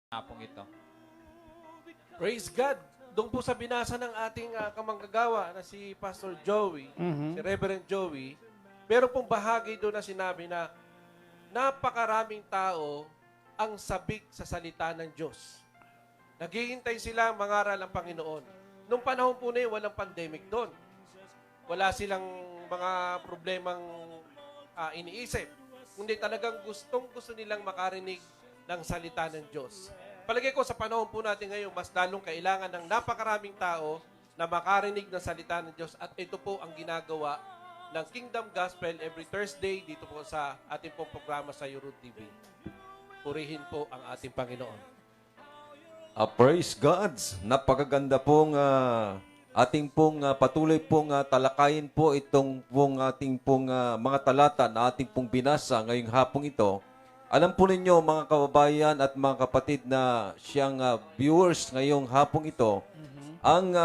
hapong ito. Praise God. Doon po sa binasa ng ating kamanggagawa na si Pastor Joey, si Reverend Joey, meron pong bahagi doon na sinabi na napakaraming tao ang sabik sa salita ng Diyos. Naghihintay sila mangaral ang Panginoon. Nung panahon po na yun, walang pandemic doon. Wala silang mga problemang iniisip. Kundi talagang gusto nilang makarinig ng salita ng Diyos. Palagay ko sa panahon po natin ngayon, mas lalong kailangan ng napakaraming tao na makarinig ng salita ng Diyos. At ito po ang ginagawa ng Kingdom Gospel every Thursday dito po sa ating pong programa sa Europe TV. Purihin po ang ating Panginoon. Praise God! Napakaganda pong ating pong patuloy pong talakayin po itong pong ating pong mga talata na ating pong binasa ngayong hapong ito. Alam po ninyo mga kababayan at mga kapatid na siyang viewers ngayong hapong ito, ang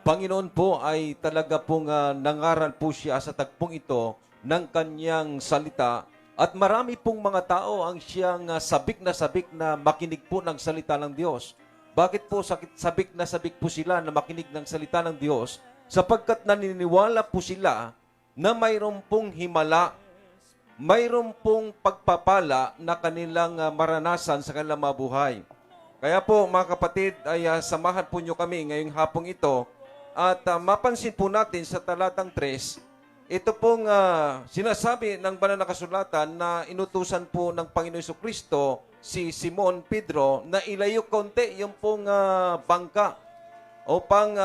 Panginoon po ay talaga pong nangaral po siya sa tagpong ito ng kanyang salita at marami pong mga tao ang siyang sabik na makinig po ng salita ng Diyos. Bakit po sabik po sila na makinig ng salita ng Diyos? Sapagkat naniniwala po sila na mayroon pong himala, mayroon pong pagpapala na kanilang maranasan sa kanilang mga buhay. Kaya po mga kapatid, ay samahan po nyo kami ngayong hapong ito at mapansin po natin sa talatang 3, ito pong sinasabi ng banal na kasulatan na inutusan po ng Panginoon Jesucristo si Simon Pedro na ilayo konti yung pong bangka upang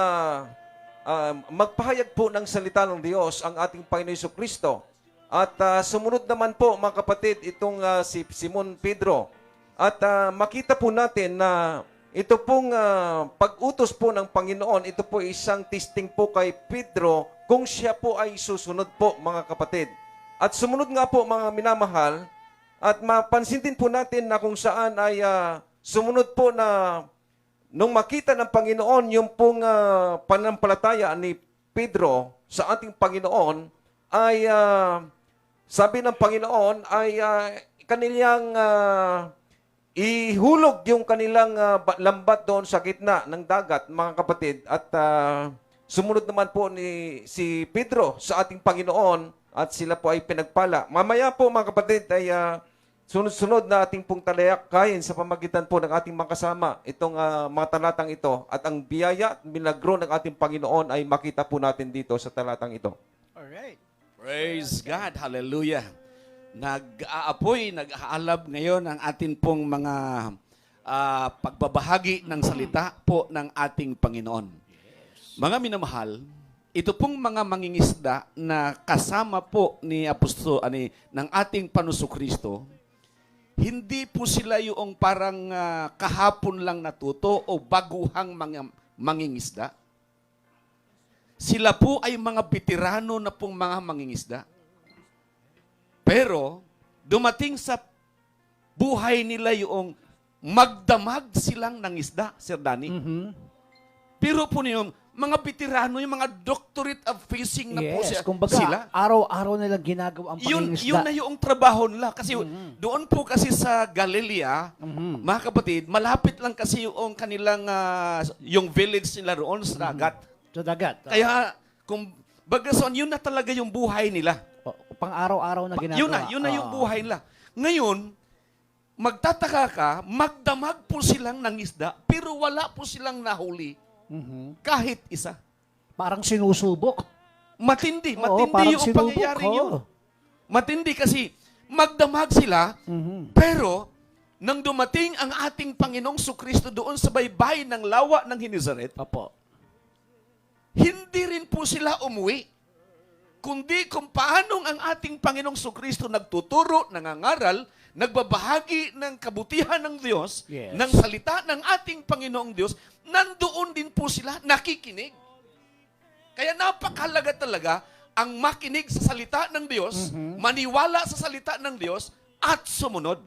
magpahayag po ng salita ng Diyos ang ating Panginoon Jesucristo. At sumunod naman po mga kapatid itong si Simon Pedro. At makita po natin na ito pong pag-utos po ng Panginoon, ito po isang testing po kay Pedro kung siya po ay susunod po mga kapatid. At sumunod nga po mga minamahal, at mapansin din po natin na kung saan ay sumunod po na nung makita ng Panginoon yung pong pananampalataya ni Pedro sa ating Panginoon, ay sabi ng Panginoon ay kanilang ihulog yung kanilang lambat doon sa gitna ng dagat, mga kapatid. At sumunod naman po si Pedro sa ating Panginoon at sila po ay pinagpala. Mamaya po mga kapatid ay sunod-sunod na ating pong talakayin sa pamagitan po ng ating mga kasama itong mga talatang ito. At ang biyaya at milagro ng ating Panginoon ay makita po natin dito sa talatang ito. Alright. Praise God. Hallelujah. Nag-aapoy, nag-aalab ngayon ang atin pong mga pagbabahagi ng salita po ng ating Panginoon. Mga minamahal, ito pong mga mangingisda na kasama po ni ng ating Panuso Kristo, hindi po sila yung parang kahapon lang natuto o baguhang mga mangingisda. Sila po ay mga veterano na pong mga mangingisda. Pero, dumating sa buhay nila yung magdamag silang nangisda, Sir Danny. Pero po yung mga veterano, yung mga doctorate of fishing na po kumbaga, sila. araw-araw nilang ginagawa ang pangingisda. Yun na yung trabaho nila. Kasi doon po kasi sa Galilea, mga kapatid, malapit lang kasi yung kanilang, yung village nila roon sa dagat. Sa dagat. Kaya, kung bagason, yun na talaga yung buhay nila. Pang-araw-araw na ginagawa. Yun na yung buhay nila. Ngayon, magtataka ka, magdamag po silang nangisda, pero wala po silang nahuli. Kahit isa. Parang sinusubok. Matindi parang yung sinubok, pangyayari yun. Matindi kasi, magdamag sila, pero, nang dumating ang ating Panginoong Sukristo doon sa baybay ng lawa ng Genesaret, hindi rin po sila umuwi. Kundi kung paanong ang ating Panginoong Sukristo nagtuturo, nangangaral, nagbabahagi ng kabutihan ng Diyos, ng salita ng ating Panginoong Diyos, nandoon din po sila nakikinig. Kaya napakahalaga talaga ang makinig sa salita ng Diyos, maniwala sa salita ng Diyos, at sumunod.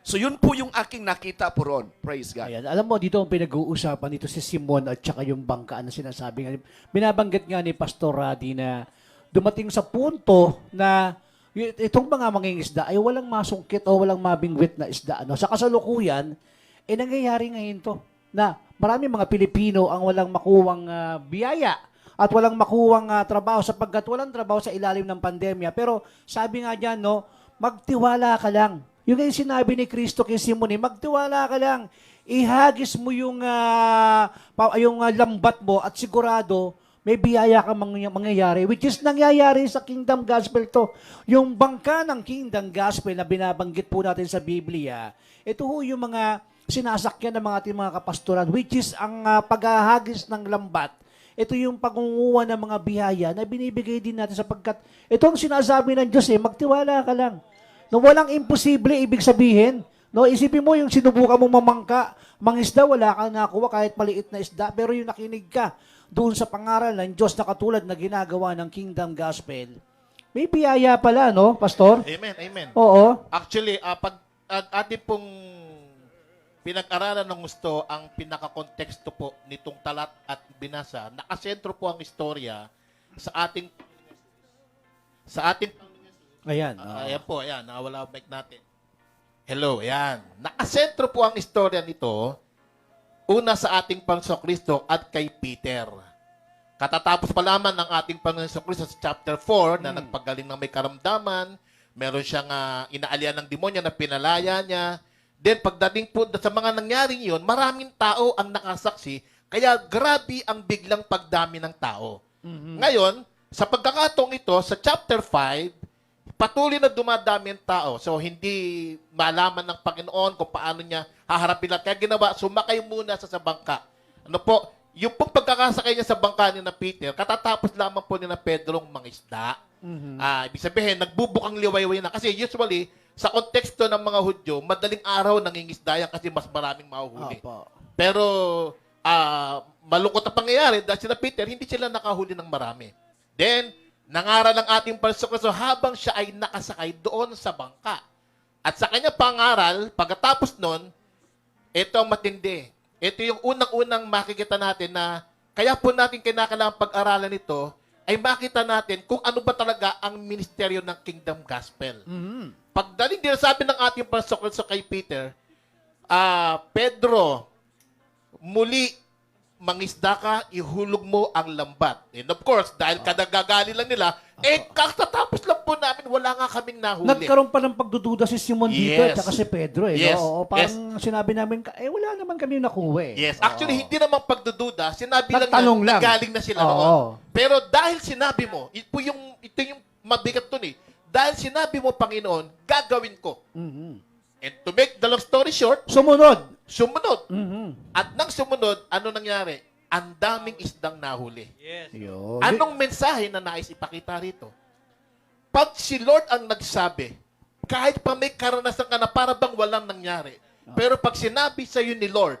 So yun po yung aking nakita po ron. Praise God. Ayan. Alam mo, dito ang pinag-uusapan dito si Simon at saka yung bangka na sinasabi nga. Binabanggit nga ni Pastor Radi na dumating sa punto na itong mga mangingisda ay walang masungkit o walang mabingwit na isda. Sa kasalukuyan, nangyayari ngayon to na marami mga Pilipino ang walang makuwang biyaya at walang makuwang trabaho sapagkat walang trabaho sa ilalim ng pandemya. Pero sabi nga dyan, no, magtiwala ka lang. Yung yung sinabi ni Kristo kay Simon, magtiwala ka lang. Ihagis mo yung lambat mo at sigurado may biyaya ka mangyayari, which is nangyayari sa Kingdom Gospel to. Yung bangka ng Kingdom Gospel na binabanggit po natin sa Biblia, ito ho yung mga sinasakyan ng mga ating mga kapastoran, which is ang paghahagis ng lambat. Ito yung pagunguha ng mga biyaya na binibigay din natin sapagkat ito ang sinasabi ng Diyos, magtiwala ka lang. No, walang imposible, ibig sabihin. No, isipin mo yung sinubukan mong mamangka, mangisda, wala kang nakuha kahit maliit na isda, pero yung nakinig ka doon sa pangaral ng Diyos na katulad na ginagawa ng Kingdom Gospel, may biyaya pala, no, Pastor? Amen, amen. Oo. Actually, pag atin pong pinag-aralan ng gusto, ang pinaka-konteksto po nitong talat at binasa, nakasentro po ang istorya sa ating Ayan. ayan po, ayan, nawala ang mic natin. Hello, ayan. Nakasentro po ang istorya nito, una sa ating Panginoong Kristo at kay Peter. Katatapos pa lamang ng ating Panginoong Kristo sa chapter 4 na nagpagaling ng may karamdaman, meron siyang inaalian ng demonyo na pinalaya niya. Then pagdating po sa mga nangyaring yun, maraming tao ang nakasaksi, kaya grabe ang biglang pagdami ng tao. Ngayon, sa pagkakataong ito, sa chapter 5, patuloy na dumadami ang tao. So, hindi malaman ng Panginoon kung paano niya haharapin lahat. Kaya ginawa, sumakay muna sa bangka. Ano po, yung pong pagkakasakay niya sa bangka ni na Peter, katatapos lamang po ni na Pedrong mangisda. Ibig sabihin, nagbubukang liwayway na. Kasi usually, sa konteksto ng mga Hudyo, madaling araw nangingisda yan kasi mas maraming mahuhuli. Pero, malungkot na pangyayari dahil si na Peter, hindi sila nakahuli ng marami. Then, nangaral ng ating Panginoon Kristo habang siya ay nakasakay doon sa bangka. At sa kanya pangaral, pagkatapos nun, ito ang matindi. Ito yung unang-unang makikita natin na kaya po natin kinakailangan pag-aralan ito ay makita natin kung ano ba talaga ang ministeryo ng Kingdom Gospel. Pagdating din sabi ng ating Panginoon Kristo kay Peter, Pedro, muli mangisda ka, ihulog mo ang lambat. And of course, dahil kadagagali lang nila, kakatapos lang po namin, wala nga kaming nahuli. Nagkaroon pa ng pagdududa si Simon dito at Yes. saka si Pedro. Yes. No? Parang sinabi namin, wala naman kami nakuha. Yes. Actually, hindi naman pagdududa. Sinabi lang Nagtanong na lang. galing na sila Oo. noon. Pero dahil sinabi mo, ito yung mabigat dun eh. Dahil sinabi mo, Panginoon, gagawin ko. And to make the long story short, Sumunod. sumunod. At nang sumunod, ano nangyari? Ang daming isdang nahuli. Yun. Anong mensahe na nais ipakita rito? Pag si Lord ang nagsabi, kahit pa may karanasan ka na para bang walang nangyari, pero pag sinabi sa iyo ni Lord,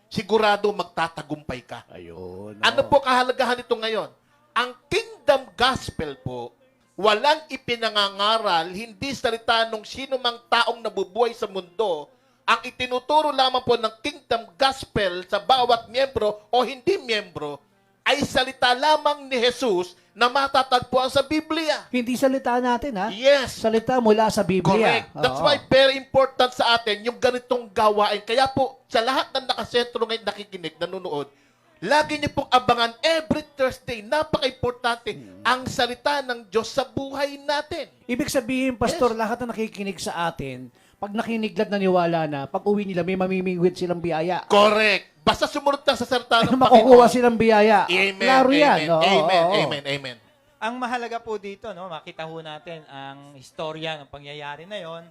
sigurado magtatagumpay ka. Ayun. Ano po kahalagahan nito ngayon? Ang Kingdom Gospel po, walang ipinangangaral, hindi salita nung sino mang taong nabubuhay sa mundo. Ang itinuturo lamang po ng Kingdom Gospel sa bawat miyembro o hindi miyembro ay salita lamang ni Jesus na matatagpuan sa Biblia. Hindi salita natin, ha? Yes. Salita mula sa Biblia. Correct. That's Oo. why very important sa atin yung ganitong gawain. Kaya po, sa lahat ng nakasentro ngayon nakikinig, nanonood, lagi niyo pong abangan every Thursday, napaka-importante, ang salita ng Diyos sa buhay natin. Ibig sabihin, Pastor, lahat na nakikinig sa atin, pag nakinig at naniwala na, pag uwi nila, may mamimingwit silang biyaya. Correct. Basta sumunod ka sa salita ng Makukuha Panginoon. silang biyaya. Amen. Klaro yan. Amen. Oo, Amen. oo. Amen. Amen. Ang mahalaga po dito, no, makita ho natin ang istorya ng pangyayari na yon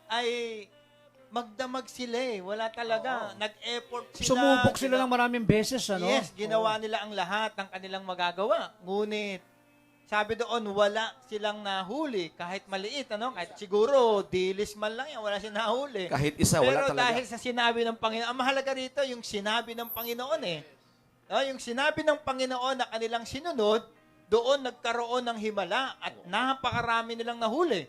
ay magdamag sila eh. Wala talaga. Nag-effort sila. Sumubok sila ng maraming beses, ano? Yes, ginawa nila ang lahat ng kanilang magagawa. Ngunit, sabi doon, wala silang nahuli. Kahit maliit, ano? Kahit siguro, dilis man lang yan, wala silang nahuli. Kahit isa, wala Pero talaga. dahil sa sinabi ng Panginoon, ang mahalaga rito, yung sinabi ng Panginoon eh. No, yung sinabi ng Panginoon na kanilang sinunod, doon nagkaroon ng himala at napakarami nilang nahuli.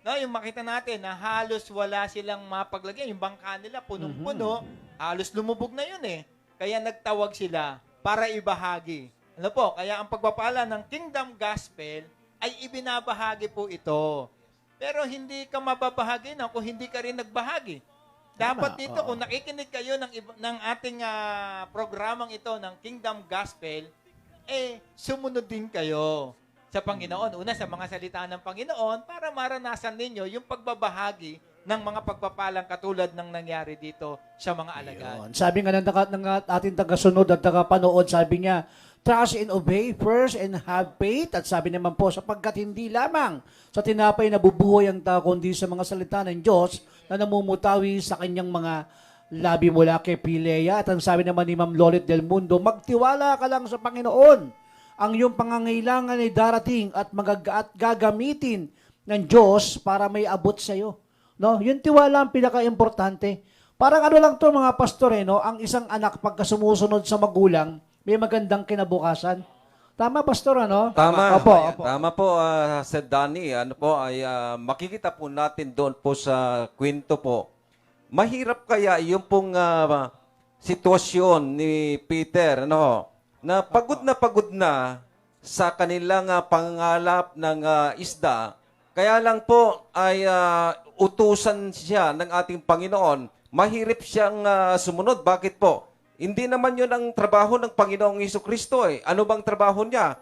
No, yung makita natin na halos wala silang mapaglagyan. Yung bangka nila punong-puno, halos lumubog na yun eh. Kaya nagtawag sila para ibahagi. Ano po? Kaya ang pagpapala ng Kingdom Gospel ay ibinabahagi po ito. Pero hindi ka mababahagi na kung hindi ka rin nagbahagi. Dapat dito, kung nakikinig kayo ng ating programang ito, ng Kingdom Gospel, sumunod din kayo sa Panginoon. Una, sa mga salita ng Panginoon para maranasan ninyo yung pagbabahagi ng mga pagpapalang katulad ng nangyari dito sa mga alagad. Yun. Sabi nga ng ating tagasunod at tagapanood, sabi niya, trust and obey first and have faith. At sabi naman po, sapagkat hindi lamang sa tinapay na bubuhay ang tao, kundi sa mga salita ng Diyos na namumutawi sa kanyang mga labi mula kay Pilea. At ang sabi naman ni Ma'am Lolit Del Mundo, magtiwala ka lang sa Panginoon. Ang iyong pangangailangan ay darating at gagamitin ng Diyos para may abot sa iyo. No? Yung tiwala ang pinaka-importante. Parang ano lang to mga pastor, no? Ang isang anak pagka sumusunod sa magulang, may magandang kinabukasan. Tama, pastor, ano? Tama. Opo. Tama po, Sir Danny. Ano po, ay makikita po natin doon po sa kwento po. Mahirap kaya yung pong sitwasyon ni Peter, ano, na pagod na sa kanilang pangangalap ng isda. Kaya lang po ay utusan siya ng ating Panginoon. Mahirap siyang sumunod. Bakit po? Hindi naman yun ang trabaho ng Panginoong Jesucristo eh. Ano bang trabaho niya?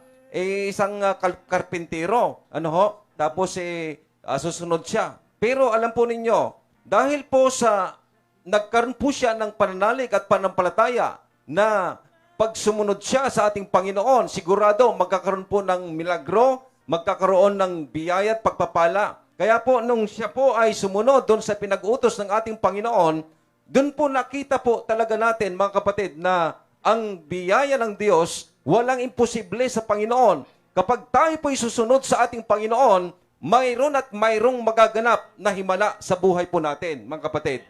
Isang karpintero. Ano ho? Tapos susunod siya. Pero alam po ninyo, dahil po sa nagkaroon po siya ng pananalig at panampalataya na pag sumunod siya sa ating Panginoon, sigurado magkakaroon po ng milagro, magkakaroon ng biyaya at pagpapala. Kaya po, nung siya po ay sumunod doon sa pinag-utos ng ating Panginoon, doon po nakita po talaga natin, mga kapatid, na ang biyaya ng Diyos, walang imposible sa Panginoon. Kapag tayo po susunod sa ating Panginoon, mayroon at mayroong magaganap na himala sa buhay po natin, mga kapatid.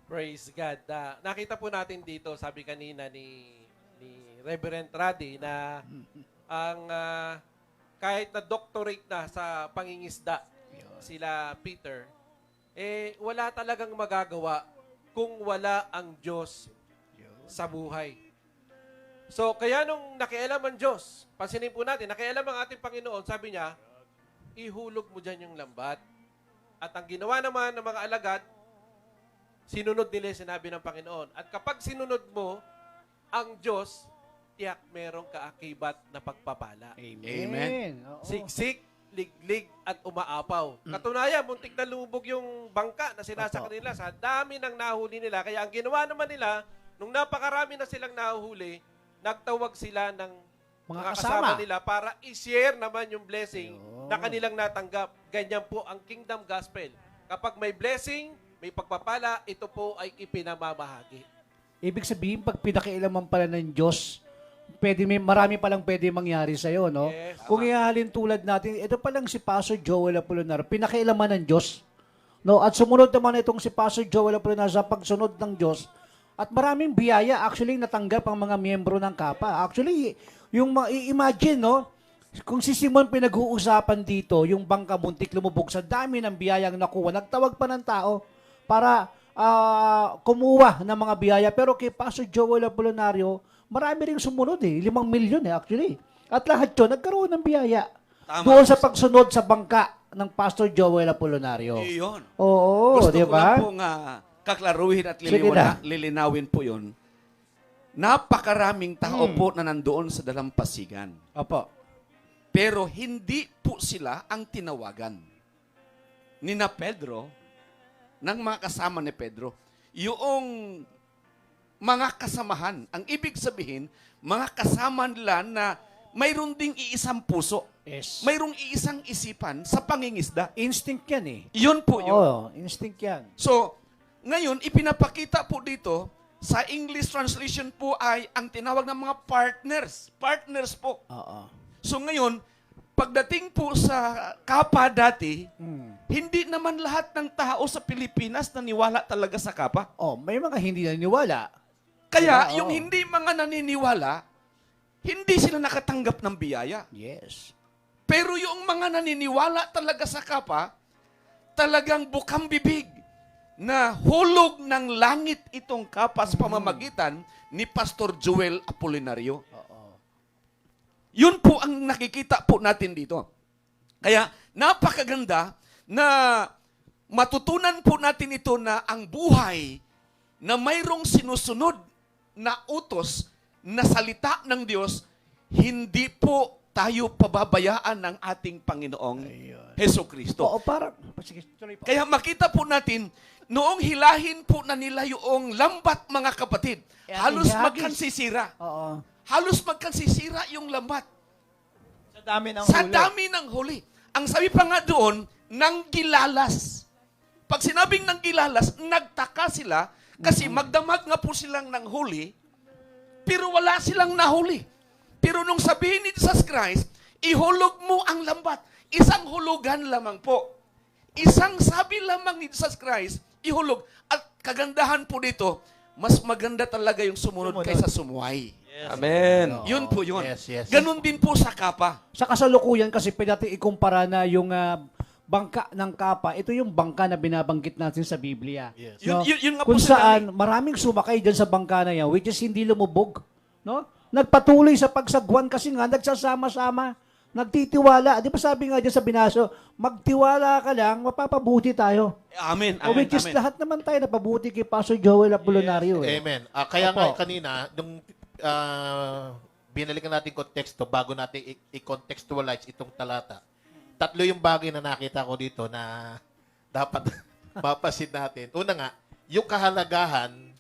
Praise God. Nakita po natin dito, sabi kanina ni Reverend Radi, na ang kahit na doctorate na sa pangingisda sila Peter, wala talagang magagawa kung wala ang Diyos sa buhay. So, kaya nung nakialam ang Diyos, pansinin po natin, nakialam ang ating Panginoon, sabi niya, ihulog mo dyan yung lambat. At ang ginawa naman ng mga alagad, sinunod nila yung sinabi ng Panginoon. At kapag sinunod mo ang Diyos, tiyak merong kaakibat na pagpapala. Amen. Oo. Siksik, liglig, at umaapaw. Katunayan, muntik na lumubog yung bangka na sinasakyan nila sa dami ng nahuli nila. Kaya ang ginawa naman nila, nung napakarami na silang nahuhuli, nagtawag sila ng mga kasama nila para i-share naman yung blessing na kanilang natanggap. Ganyan po ang Kingdom Gospel. Kapag may blessing, may pagpapala, ito po ay ipinamamahagi. Ibig sabihin, pag pinakialaman pala ng Diyos, marami palang pwede mangyari sa'yo, no? Yes. Kung ihalin tulad natin, ito palang si Pastor Joel Apollonar, pinakialaman ng Diyos. No? At sumunod naman itong si Pastor Joel Apollonar sa pagsunod ng Diyos. At maraming biyaya actually natanggap ang mga miyembro ng Kapa. Actually, yung imagine, no? Kung si Simon pinag-uusapan dito, yung bangka muntik lumubog sa dami ng biyayang nakuha, nagtawag pa ng tao para kumuha ng mga biyaya. Pero kay Pastor Joel Apollonario, marami rin sumunod 5 milyon actually. At lahat yun, nagkaroon ng biyaya. Tama. Doon sa pagsunod sa bangka ng Pastor Joel Apollonario. Iyon. Oo, Gusto di ko ba? lang pong kaklaruhin at Sige na. lilinawin po yun. Napakaraming tao po na nandoon sa dalampasigan. Opo. Pero hindi po sila ang tinawagan ni na Pedro, ng mga kasama ni Pedro. Yung mga kasamahan, ang ibig sabihin, mga kasama nila na mayroon ding iisang puso, Yes. mayroong iisang isipan sa pangingisda. Instinct yan eh. Yun po yun. Oo, instinct yan. So, ngayon, ipinapakita po dito, sa English translation po ay ang tinawag ng mga partners. Partners po. Oo. So ngayon, pagdating po sa Kapa dati, hindi naman lahat ng tao sa Pilipinas naniwala talaga sa Kapa. Oh, may mga hindi naniniwala. Kaya Diba? yung Oo. hindi mga naniniwala, hindi sila nakatanggap ng biyaya. Yes. Pero yung mga naniniwala talaga sa Kapa, talagang bukang bibig na hulog ng langit itong Kapa sa pamamagitan ni Pastor Joel Apolinario. Yun po ang nakikita po natin dito. Kaya napakaganda na matutunan po natin ito na ang buhay na mayroong sinusunod na utos na salita ng Diyos, hindi po tayo pababayaan ng ating Panginoong Heso Kristo. Oo, parang, sige, tuloy po. Kaya makita po natin, noong hilahin po na nila yung lambat, mga kapatid, halos ihagis. magkansisira. Oo. Halos magkansisira yung lambat. Sa dami ng Sa huli. dami ng huli. Ang sabi pa nga doon, nang gilalas. Pag sinabing nang gilalas, nagtaka sila kasi magdamag nga po silang ng huli, pero wala silang nahuli. Pero nung sabihin ni Jesus Christ, ihulog mo ang lambat. Isang hulugan lamang po. Isang sabi lamang ni Jesus Christ, ihulog. At kagandahan po dito, mas maganda talaga yung sumunod kaysa sumuway. Amen. Yun po yun. Yes, yes. Ganon din po sa kapa. Sa kasalukuyan kasi pwede natin ikumpara na yung bangka ng kapa, ito yung bangka na binabanggit natin sa Biblia. Yes. Yun nga po Kung sila, saan maraming sumakay dyan sa bangka na yan, which is hindi lumubog. No? Nagpatuloy sa pagsagwan kasi nga nagsasama-sama, nagtitiwala. Di ba sabi nga dyan sa binasa, magtiwala ka lang, mapapabuti tayo. Amen. O which is lahat naman tayo napabuti kay Pastor Joel Apollonario. Eh. Amen. Kaya nga Opo. kanina, nung binalikan natin konteksto bago natin i-contextualize itong talata, tatlo yung bagay na nakita ko dito na dapat mapasin natin. Una nga, yung kahalagahan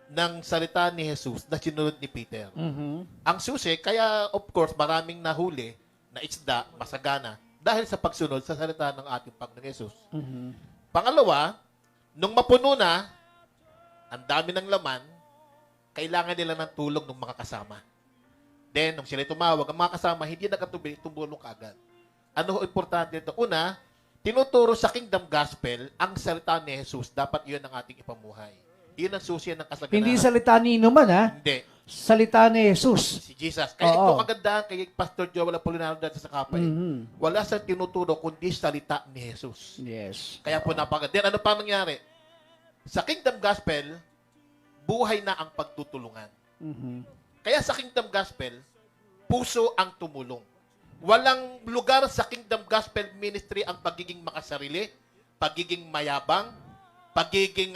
ng salita ni Jesus na sinunod ni Peter. Ang susi, kaya of course maraming nahuli na isda, masagana, dahil sa pagsunod sa salita ng ating Panginoong Jesus. Pangalawa, nung mapuno na, ang dami ng laman, kailangan nila ng tulong ng mga kasama. Then, nung sila tumawag, ang mga kasama, hindi tumulong kaagad. Ano ho importante ito? Una, tinuturo sa Kingdom Gospel, ang salita ni Jesus, dapat yun ang ating ipamuhay. Yun ang susi ng kasaganahan. Hindi salita ni Inuman, ha? Hindi. Salita ni Jesus. Si Jesus. Kaya Oo. ito kagandahan kay Pastor Joel Apollonario dati sa kapay. Wala siyang tinuturo kundi salita ni Jesus. Yes. Kaya po napaganda. Then ano pa nangyari? Sa Kingdom Gospel, buhay na ang pagtutulungan. Kaya sa Kingdom Gospel, puso ang tumulong. Walang lugar sa Kingdom Gospel Ministry ang pagiging makasarili, pagiging mayabang, pagiging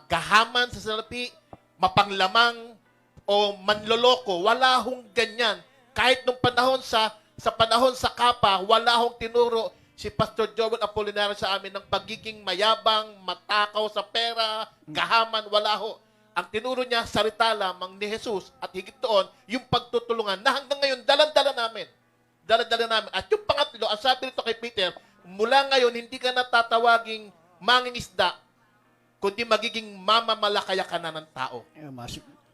gahaman sa salapi, mapanglamang, o manloloko. Wala hong ganyan. Kahit nung panahon sa panahon sa kapa, wala hong tinuro si Pastor Joel Apollonario sa amin ng pagiging mayabang, matakaw sa pera, gahaman, wala ho. Ang tinuro niya, salita lamang ni Jesus at higit doon, yung pagtutulungan na hanggang ngayon, dalan-dala namin. Dalan-dala namin. At yung pangatlo, ang sabi nito kay Peter, mula ngayon, hindi ka natatawaging mangingisda, kundi magiging mamamalakaya ka na ng tao.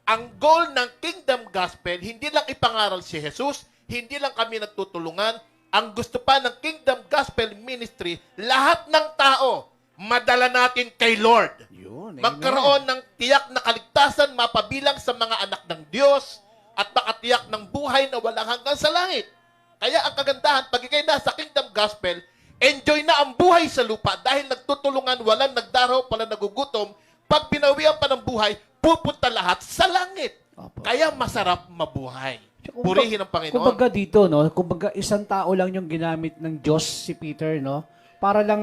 Ang goal ng Kingdom Gospel, hindi lang ipangaral si Jesus, hindi lang kami nagtutulungan. Ang gusto pa ng Kingdom Gospel Ministry, lahat ng tao, madala natin kay Lord. Yun, Magkaroon ng tiyak na kaligtasan, mapabilang sa mga anak ng Diyos, at makatiyak ng buhay na walang hanggan sa langit. Kaya ang kagandahan, pag ikay nasa Kingdom Gospel, enjoy na ang buhay sa lupa dahil nagtutulungan, walang nagdaraw, walang nagugutom. Pag binawian pa ng buhay, pupunta lahat sa langit. Opo. Kaya masarap mabuhay. Purihin ang Panginoon. Kumbaga dito, no? Kumbaga isang tao lang yung ginamit ng Diyos, si Peter, no? Para lang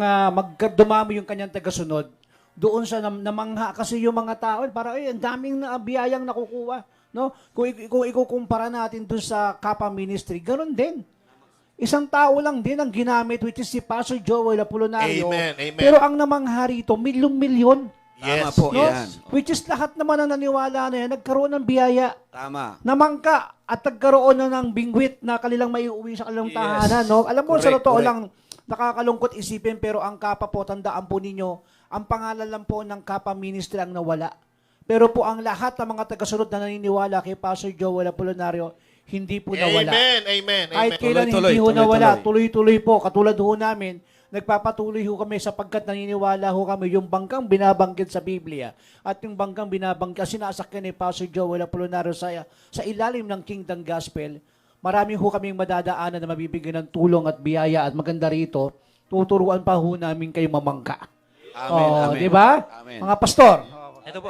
dumami yung kanyang tagasunod. Doon sa namangha kasi yung mga tao, para ang daming biyayang nakukuha, no? Kung ikukumpara natin doon sa Kappa Ministry, ganoon din. Isang tao lang din ang ginamit, which is si Pastor Joel Apollonario. Amen, amen. Pero ang namangha rito, milyong-milyon. Tama Yes. po No? yan. Which is lahat naman ang naniwala na yan, nagkaroon ng biyaya. Tama. Namangka at nagkaroon na ng bingwit na kanilang may uuwi sa kanilang tahanan. No? Alam mo, sa Correct, totoo correct. lang, nakakalungkot isipin, pero ang Kapa po, tandaan po ninyo, ang pangalan lang po ng Kapa Ministry ang nawala. Pero po ang lahat ng mga tagasunod na naniniwala kay Pastor Joel Apollonario, hindi po nawala. Amen, amen, Kahit amen. kailan Tuloy-tuloy, hindi ho nawala, tuloy-tuloy. tuloy-tuloy po. Katulad ho namin, nagpapatuloy ho kami sapagkat naniniwala ho kami yung bangkang binabanggit sa Biblia at yung bangkang binabanggit, sinasakyan ni Pastor Joel Apollonario sa ilalim ng Kingdom Gospel, marami ho kaming madadaanan na mabibigyan ng tulong at biyaya at maganda rito, tuturuan pa ho namin kayo mamangka. Amen, amen. Di ba? Amen. Mga pastor. Ito po.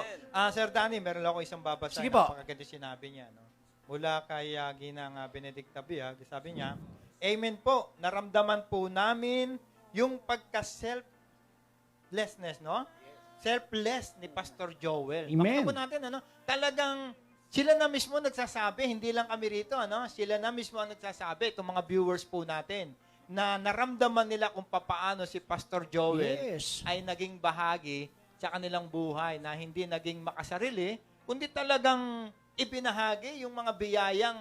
Sir Danny, meron lang ako isang babasa. Sige po. Napakaganda sinabi niya. No? Mula kay Ginang Benedicta Biag, sabi niya, Amen po, naramdaman po namin yung pagka-self selflessness, no? Selfless ni Pastor Joel. Amen. Pakita po natin, ano? Talagang sila na mismo nagsasabi, hindi lang kami rito, ano? Sila na mismo ang nagsasabi, itong mga viewers po natin, na naramdaman nila kung papaano si Pastor Joel Yes. ay naging bahagi sa kanilang buhay, na hindi naging makasarili, kundi talagang ibinahagi yung mga biyayang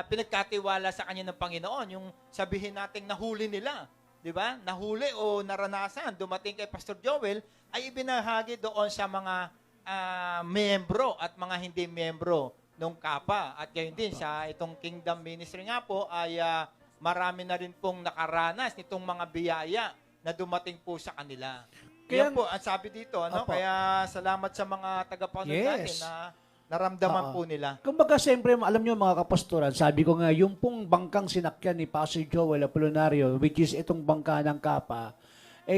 pinagkatiwala sa kanya ng Panginoon. Yung sabihin nating nahuli nila, di ba? Nahuli o naranasan, dumating kay Pastor Joel, ay ibinahagi doon sa mga miyembro at mga hindi miyembro ng Kapa. At gayon din sa itong Kingdom Ministry nga po ay marami na rin pong nakaranas nitong mga biyaya na dumating po sa kanila. Kaya- Yan po, ang sabi dito, ano? Opo. Kaya salamat sa mga tagapanood natin Yes. na naramdaman po nila. Kumbaga, siyempre, alam nyo mga kapastoran, sabi ko nga, yung pong bangkang sinakyan ni Pastor Joel Apolinario, which is itong bangka ng Kapa,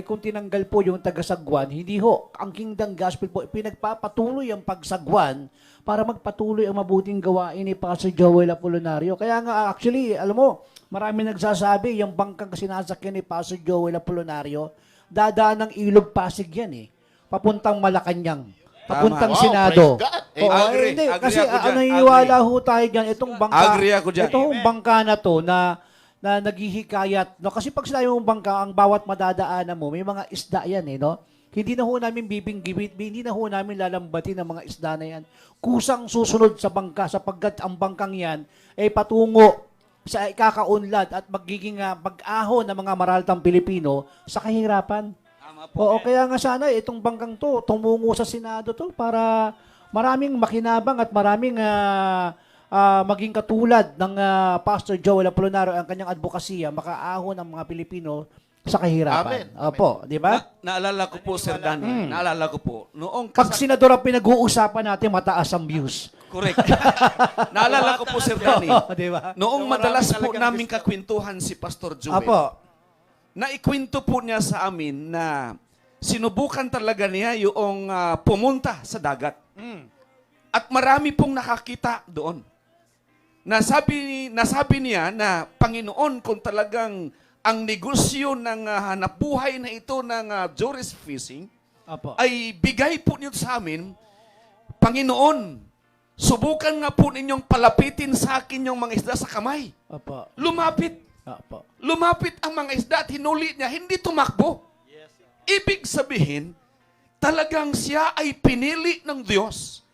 kung tinanggal po yung tagasagwan, hindi ho, ang Kingdom Gospel po, pinagpapatuloy ang pagsagwan para magpatuloy ang mabuting gawain ni Pastor Joel Apolinario. Kaya nga, actually, alam mo, marami nagsasabi, yung bangkang sinasakyan ni Pastor Joel Apolinario, dadaan ng Ilog Pasig yan papuntang Malacanang. Papuntang Wow, Senado. praise God. Oo, Agree. hindi, Agree kasi ako dyan. naniniwala ho tayo dyan, itong bangka, Agree ako dyan. itong bangka na to na naghihikayat, no? Kasi pag sinabi mong bangka, ang bawat madadaanan mo, may mga isda yan, no? Hindi na ho namin bibinggibit, hindi na ho namin lalambatin ang mga isda na yan. Kusang susunod sa bangka, sapagkat ang bangkang yan ay patungo sa ikakaunlad at magiging pag-ahon ng mga maraltang Pilipino sa kahirapan. Tama po. Oo, kaya nga sana itong bangkang to, tumungo sa Senado to para maraming makinabang at maraming maging katulad ng Pastor Joel Apolinario ang kanyang advokasya, makaahon ang mga Pilipino sa kahirapan. Amen. Opo, di ba? Naalala ko po, Sir Danny, naalala ko po, noong Pag senador ang pinag-uusapan natin, mataas ang views. correct. Naalala ko po, Sir Danny, Oo, di ba? noong So, marami madalas po talagang namin gusto. kakwentuhan si Pastor Joel, Opo. naikwento po niya sa amin na sinubukan talaga niya yung pumunta sa dagat. At marami pong nakakita doon. Nasabi niya na, Panginoon, kung talagang ang negosyo ng hanapbuhay na ito ng tourist fishing Opo. ay bigay po niyo sa amin, Panginoon, subukan nga po ninyong palapitin sa akin yung mga isda sa kamay. Opo. Lumapit. Opo. Lumapit ang mga isda at hinuli niya, hindi tumakbo. Ibig sabihin, talagang siya ay pinili ng Diyos.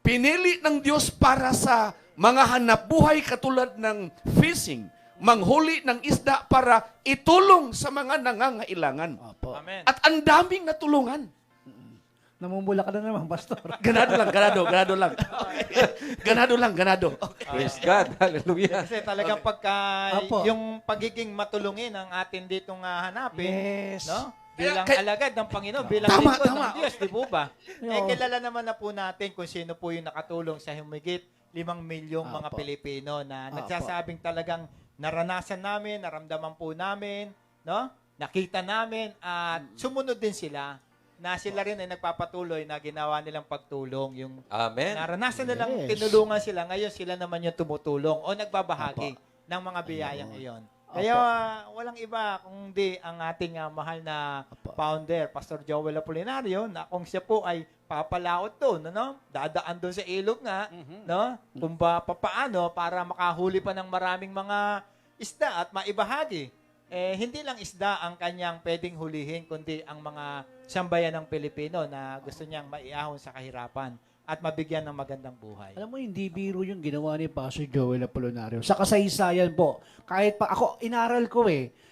Pinili ng Diyos para sa mga hanapbuhay katulad ng fishing, manghuli ng isda para itulong sa mga nangangailangan. Opo. Amen. At ang daming natulungan. Namumula ka na naman, Pastor. Ganado lang, ganado lang. Ganado. Praise God. Hallelujah. Kasi talagang pagka Apo. yung pagiging matulungin ang atin ditong hanapin, Yes. no? Bilang Kaya- alagad ng Panginoon, bilang Tama, lingkod tama. ng Diyos, di po ba? Oo. Kilala naman na po natin kung sino po yung nakatulong sa humigit 5 milyong mga Apo. Pilipino na Apo. nagsasabing talagang naranasan namin, naramdaman po namin, no? Nakita namin at sumunod din sila na sila rin ay nagpapatuloy na ginawa nilang pagtulong. Yung Amen. naranasan nilang Yes. tinulungan sila, ngayon sila naman yung tumutulong o nagbabahagi ng mga biyayang iyon. Kaya walang iba kundi ang ating mahal na founder, Pastor Joel Apolinario, na kung siya po ay papalaot doon, no? Dadaan doon sa ilog nga, no? Kung papaano para makahuli pa ng maraming mga isda at maibahagi. Hindi lang isda ang kanyang pwedeng hulihin, kundi ang mga sambayan ng Pilipino na gusto niyang maiahon sa kahirapan at mabigyan ng magandang buhay. Alam mo, hindi biro yung ginawa ni Pastor Joel Apolinario. Sa kasaysayan po, kahit pa ako, inaral ko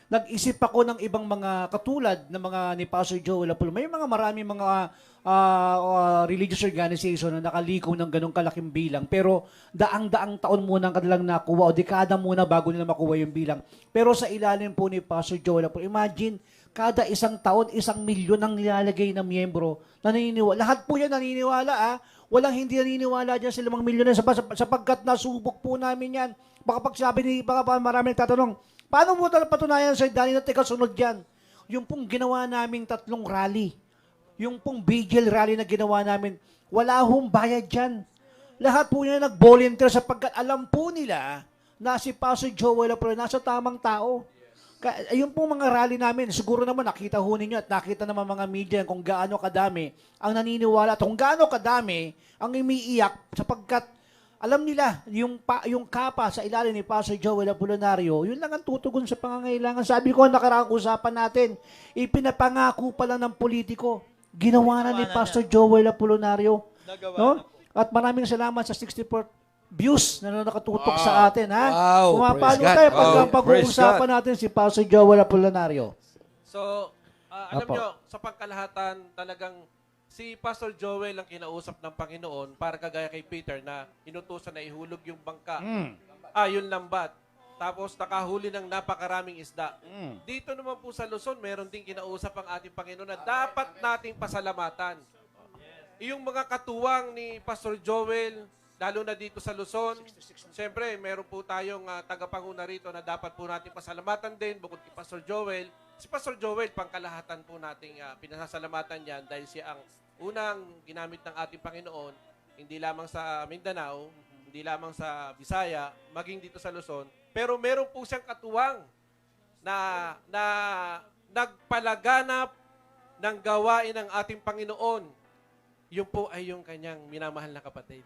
nag-isip ako ng ibang mga katulad ng mga ni Pastor Joel Apolinario. May mga marami mga religious organization na nakaliko ng ganong kalaking bilang. Pero daang-daang taon muna ang kanilang nakuha o dekada muna bago nila makuha yung bilang. Pero sa ilalim po ni Pastor Joel Apolinario, imagine, kada isang taon, 1 milyon ang nilalagay ng miyembro. Naniniwala. Lahat po yan naniniwala, Walang hindi naniniwala dyan sa 5 milyon na sapagkat nasubok po namin yan. Baka marami nagtatanong, paano mo patunayan sa Danny na teka sunod yan? Yung pong ginawa naming 3 rally, yung pong vigil rally na ginawa namin, wala hong bayad dyan. Lahat po nila nag-volunteer sapagkat alam po nila na si Pastor Joel Apolinario nasa tamang tao. Yung pong mga rally namin, siguro naman nakita ho ninyo at nakita naman mga media kung gaano kadami ang naniniwala at kung gaano kadami ang umiiyak sapagkat alam nila yung kapa sa ilalim ni Pastor Joel Apolinario, yun lang ang tutugon sa pangangailangan. Sabi ko, nakaraang usapan natin, ipinapangako pa lang ng politiko. Ginawa na ni Pastor Joel Apolinario. No? At maraming salamat sa 64 views na nakatutok sa atin. Ha? Wow, Pumapalo praise God. tayo pag Wow, pag-uusapan praise natin si Pastor Joel Apolinario. So, alam Apo. nyo, sa pangkalahatan, talagang si Pastor Joel ang kinausap ng Panginoon para kagaya kay Peter na inutusan na ihulog yung bangka. Yung lambat. Tapos nakahuli ng napakaraming isda. Dito naman po sa Luzon, meron din kinausap ang ating Panginoon na dapat nating pasalamatan. Yung mga katuwang ni Pastor Joel, lalo na dito sa Luzon, siyempre, meron po tayong tagapanguna rito na dapat po natin pasalamatan din bukod kay Pastor Joel. Si Pastor Joel, pangkalahatan po nating pinasasalamatan yan dahil siya ang unang ginamit ng ating Panginoon, hindi lamang sa Mindanao, hindi lamang sa Visaya, maging dito sa Luzon. Pero meron po siyang katuwang na nagpalaganap ng gawain ng ating Panginoon. Yun po ay yung kanyang minamahal na kapatid.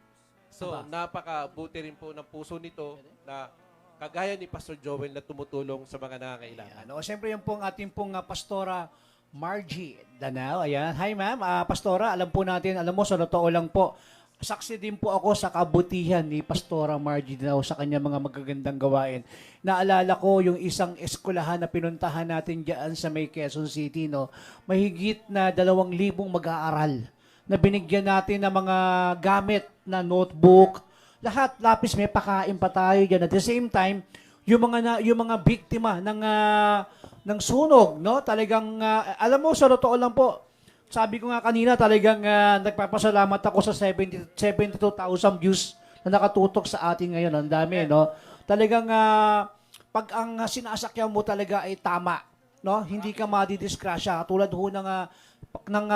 So, napakabuti rin po ng puso nito na kagaya ni Pastor Joel na tumutulong sa mga nangangailangan. Ano, siyempre yung pong ating pong pastora Margie Danao. Ayan. Hi ma'am, pastora, alam po natin, alam mo sa totoo lang po, saksi din po ako sa kabutihan ni Pastora Margie Danao sa kanya mga magagandang gawain. Naalala ko yung isang eskwelahan na pinuntahan natin diyan sa may Quezon City, no. Mahigit na 2,000 mag-aaral na binigyan natin ng mga gamit na notebook, lahat lapis, may pakain pa tayo diyan. At the same time, yung mga biktima ng sunog, no? Talagang alam mo sa totoo lang po, sabi ko nga kanina, talagang nagpapasalamat ako sa 72,000 views na nakatutok sa atin ngayon. Ang dami, no? Talagang pag ang sinasakyan mo talaga ay tama, no? Hindi ka madidiskrasya. Tulad ho ng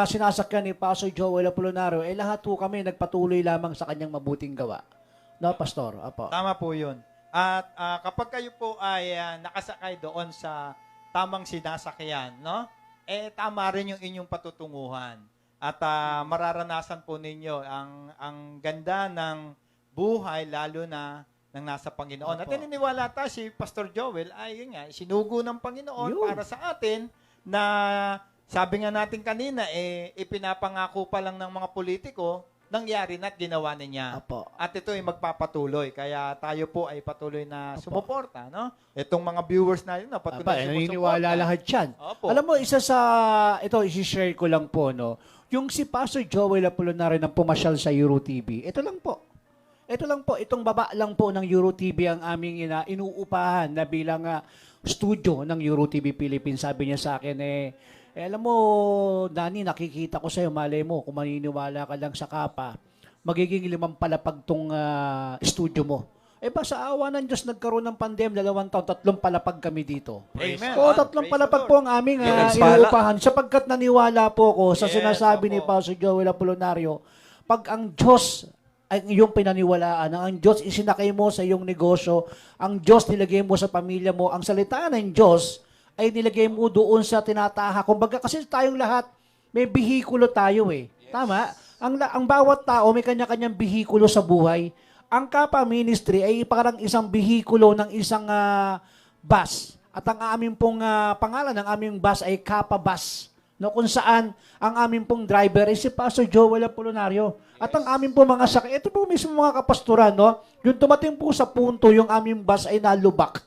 sinasakyan ni Pastor Joel Apolinario, lahat ho kami nagpatuloy lamang sa kanyang mabuting gawa. No, Pastor? Apo. Tama po yun. At kapag kayo po ay nakasakay doon sa tamang sinasakyan, no? Tama rin yung inyong patutunguhan. At mararanasan po ninyo ang ganda ng buhay, lalo na ng nasa Panginoon. At naniniwala tayo si Pastor Joel ay yun nga, sinugo ng Panginoon para sa atin na sabi nga natin kanina, ipinapangako pa lang ng mga politiko, nangyari na at ginawa niya. Apo. At ito ay magpapatuloy. Kaya tayo po ay patuloy na sumuporta, no? Itong mga viewers natin na patuloy Aba, naniniwala lahat yan. Opo. Alam mo, ito, isi-share ko lang po, no? Yung si Pastor Joel Apolinario na pumasyal sa Euro TV, ito lang po. Itong baba lang po ng Euro TV ang aming inuupahan na bilang studio ng Euro TV Philippines. Sabi niya sa akin, alam mo, Danny, nakikita ko sa'yo, malay mo, kung maniniwala ka lang sa kapa, magiging 5 palapag tong studio mo. Sa awa ng Diyos, nagkaroon ng pandemya, 2 taon, 3 palapag kami dito. Amen. Oo, 3 palapag po ang aming inuupahan. Sapagkat naniwala po ko sa sinasabi ni Pastor Joel Apolinario, pag ang Diyos ay iyong pinaniwalaan, ang Diyos isinakay mo sa iyong negosyo, ang Diyos nilagay mo sa pamilya mo, ang salita ng Diyos ay nilagay mo doon sa tinataha. Kumbaga, kasi tayong lahat, may bihikulo tayo eh. Tama? Ang bawat tao may kanya-kanyang bihikulo sa buhay. Ang Kapa Ministry ay parang isang bihikulo ng isang bus. At ang aming pong pangalan ng aming bus ay Kapa Bus. No, kung saan ang aming pong driver ay si Pastor Joel Apolinario. At ang aming pong mga sakay, ito po mismo mga kapastoran, no? Yung tumating po sa punto, yung aming bus ay nalubak.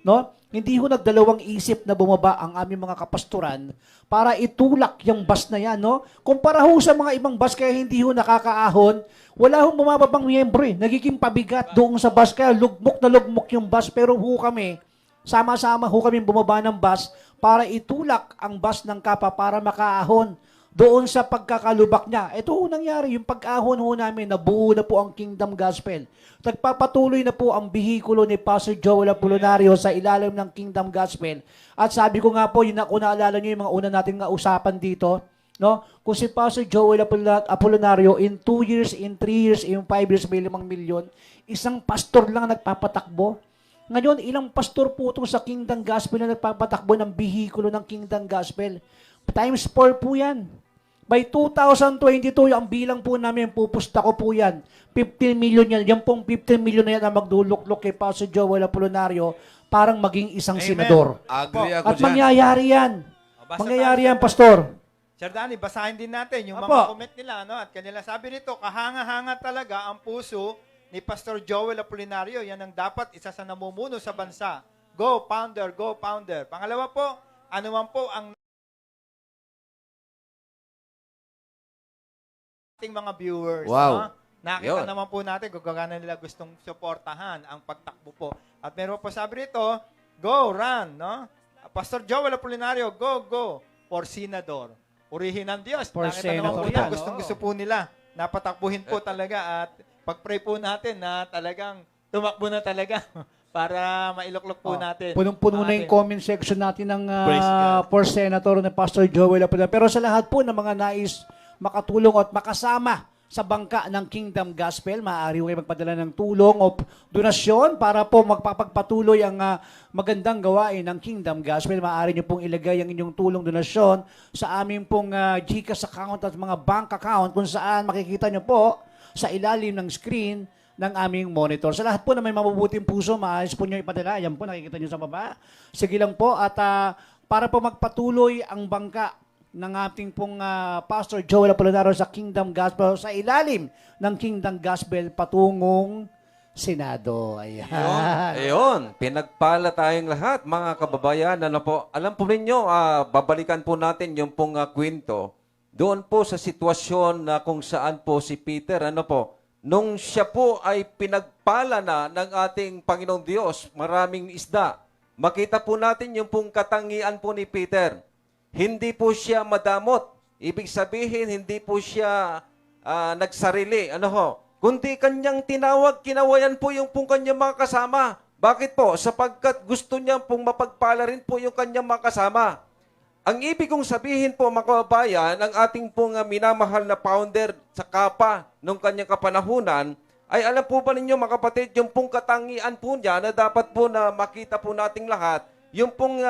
No? Hindi ho nagdalawang isip na bumaba ang aming mga kapastoran para itulak yung bus na yan, no? Kumpara ho sa mga ibang bus, kaya hindi ho nakakaahon, wala ho bumababang miyembro eh. Nagiging pabigat doon sa bus, kaya lugmok na lugmok yung bus. Pero ho kami, sama-sama ho kami bumaba ng bus para itulak ang bus ng Kapa para makaahon doon sa pagkakalubak niya. Ito ho nangyari, yung pag-ahon ho namin, nabuo na po ang Kingdom Gospel. Nagpapatuloy na po ang bihikulo ni Pastor Joel Apolinario sa ilalim ng Kingdom Gospel. At sabi ko nga po, kung naalala niyo yung mga una nating usapan dito, no? Kung si Pastor Joel Apolinario in 2 years, in 3 years, in 5 years, may 5 milyon, isang pastor lang nagpapatakbo. Ngayon, ilang pastor po itong sa Kingdom Gospel na nagpapatakbo ng bihikulo ng Kingdom Gospel? Times 4 po yan. By 2022, ang bilang po namin, pupusta ko po yan. 15 million yan. Yan pong 15 million na yan ang magduluklok kay Pastor Joel Apolinario parang maging isang senador. Agree ako At dyan. mangyayari yan. Basta Mangyayari tayo, yan, Pastor. Sir Danny, basahin din natin yung Apo. mga comment nila, ano? At kanila sabi nito, kahanga-hanga talaga ang puso ni Pastor Joel Apolinario. Yan ang dapat isa sa namumuno sa bansa. Go, Pounder, go, Pounder. Pangalawa po, ano man po ang ating mga viewers. Wow. No? Nakita Yun. naman po natin kung gano'n nila gustong suportahan ang pagtakbo po. At meron po sabi rito, go, run, no? Pastor Joel Apolinario, go, go, for senador. Purihin ng Diyos. For Nakita naman po senator ito, yan, gustong-gusto po nila. Napatakbuhin po talaga at pag-pray po natin na talagang tumakbo na talaga para mailuklok po natin. Punong-puno na yung Atin. comment section natin ng Praise God. for Senator na Pastor Joel Apolinario. Pero sa lahat po ng mga nais makatulong at makasama sa bangka ng Kingdom Gospel, maaari kayo magpadala ng tulong o donasyon para po magpapagpatuloy ang magandang gawain ng Kingdom Gospel. Maaari nyo pong ilagay ang inyong tulong donasyon sa aming pong GCash account at mga bank account kung saan makikita nyo po sa ilalim ng screen ng aming monitor. Sa lahat po na may mabubuting puso, maayos po nyo ipadala. Yan po, nakikita nyo sa baba. Sige lang po. At para po magpatuloy ang bangka ng ating pong Pastor Joel Apolinario sa Kingdom Gospel, sa ilalim ng Kingdom Gospel patungong Senado. Ayan. Ayun, pinagpala tayong lahat, mga kababayan. Ano po, alam po ninyo, babalikan po natin yung pong kwento doon po sa sitwasyon na kung saan po si Peter, ano po, nung siya po ay pinagpala na ng ating Panginoong Diyos, maraming isda. Makita po natin yung pong katangian po ni Peter. Hindi po siya madamot. Ibig sabihin, hindi po siya nagsarili. Ano ho? Kundi kanyang tinawag, kinawayan po yung pong kanyang mga kasama. Bakit po? Sapagkat gusto niya pong mapagpala rin po yung kanyang mga kasama. Ang ibig kong sabihin po, mga kababayan, ang ating pong minamahal na founder sa Kapa nung kanyang kapanahunan, ay alam po ba ninyo, mga kapatid, yung pong katangian po niya na dapat po na makita po nating lahat, yung pong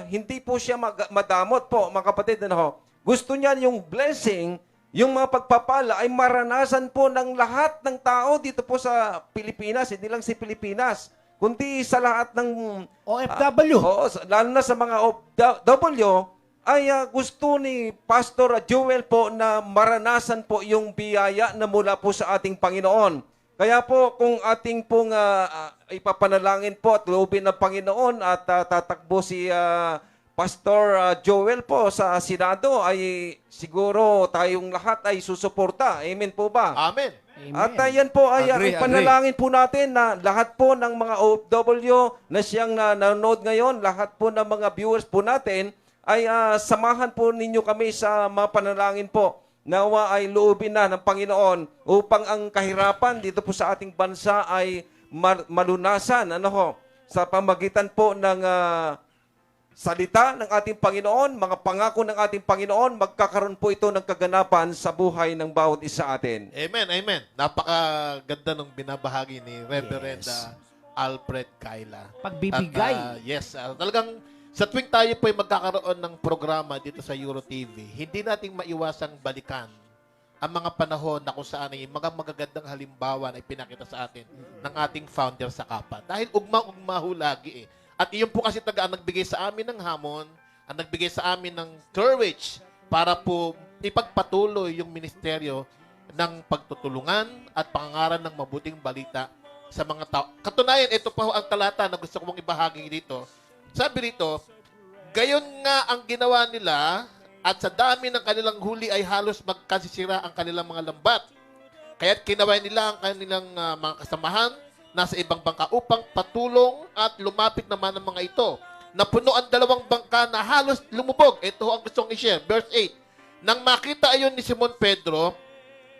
hindi po siya madamot po, mga kapatid. Ano, gusto niya yung blessing, yung mga pagpapala ay maranasan po ng lahat ng tao dito po sa Pilipinas, hindi lang si Pilipinas, kundi sa lahat ng OFW. oo, lalo na sa mga OFW, ay gusto ni Pastor Joel po na maranasan po yung biyaya na mula po sa ating Panginoon. Kaya po kung ating pong ipapanalangin po at loobin ng Panginoon at tatakbo si Pastor Joel po sa Senado, ay siguro tayong lahat ay susuporta. Amen po ba? Amen. At yan po ay Agree, ipanalangin po natin na lahat po ng mga OFW na siyang nanonood ngayon, lahat po ng mga viewers po natin, ay samahan po ninyo kami sa mga panalangin po. Nawa ay loobin na ng Panginoon upang ang kahirapan dito po sa ating bansa ay malunasan. Ano ho? Sa pamagitan po ng salita ng ating Panginoon, mga pangako ng ating Panginoon, magkakaroon po ito ng kaganapan sa buhay ng bawat isa atin. Amen, amen. Napakaganda ng binabahagi ni Reverend Alfred Kaila. Pagbibigay. At, yes, talagang sa tuwing tayo po ay magkakaroon ng programa dito sa Euro TV, hindi nating maiwasang balikan ang mga panahon na kung saan ay mga magagandang halimbawa na ipinakita sa atin ng ating founder sa Kapa. Dahil ugma-ugma ho lagi eh. At iyon po kasi ang nagbigay sa amin ng hamon, ang nagbigay sa amin ng courage para po ipagpatuloy yung ministeryo ng pagtutulungan at pangangaral ng mabuting balita sa mga tao. Katunayan, ito pa ho ang talata na gusto kong ibahagi dito. Sabi rito, gayon nga ang ginawa nila at sa dami ng kanilang huli ay halos magkasisira ang kanilang mga lambat. Kaya't kinaway nila ang kanilang mga kasamahan nasa ibang bangka upang patulong at lumapit naman ang mga ito. Napuno ang dalawang bangka na halos lumubog. Ito ang gustong i-share. Verse 8. Nang makita ayon ni Simon Pedro,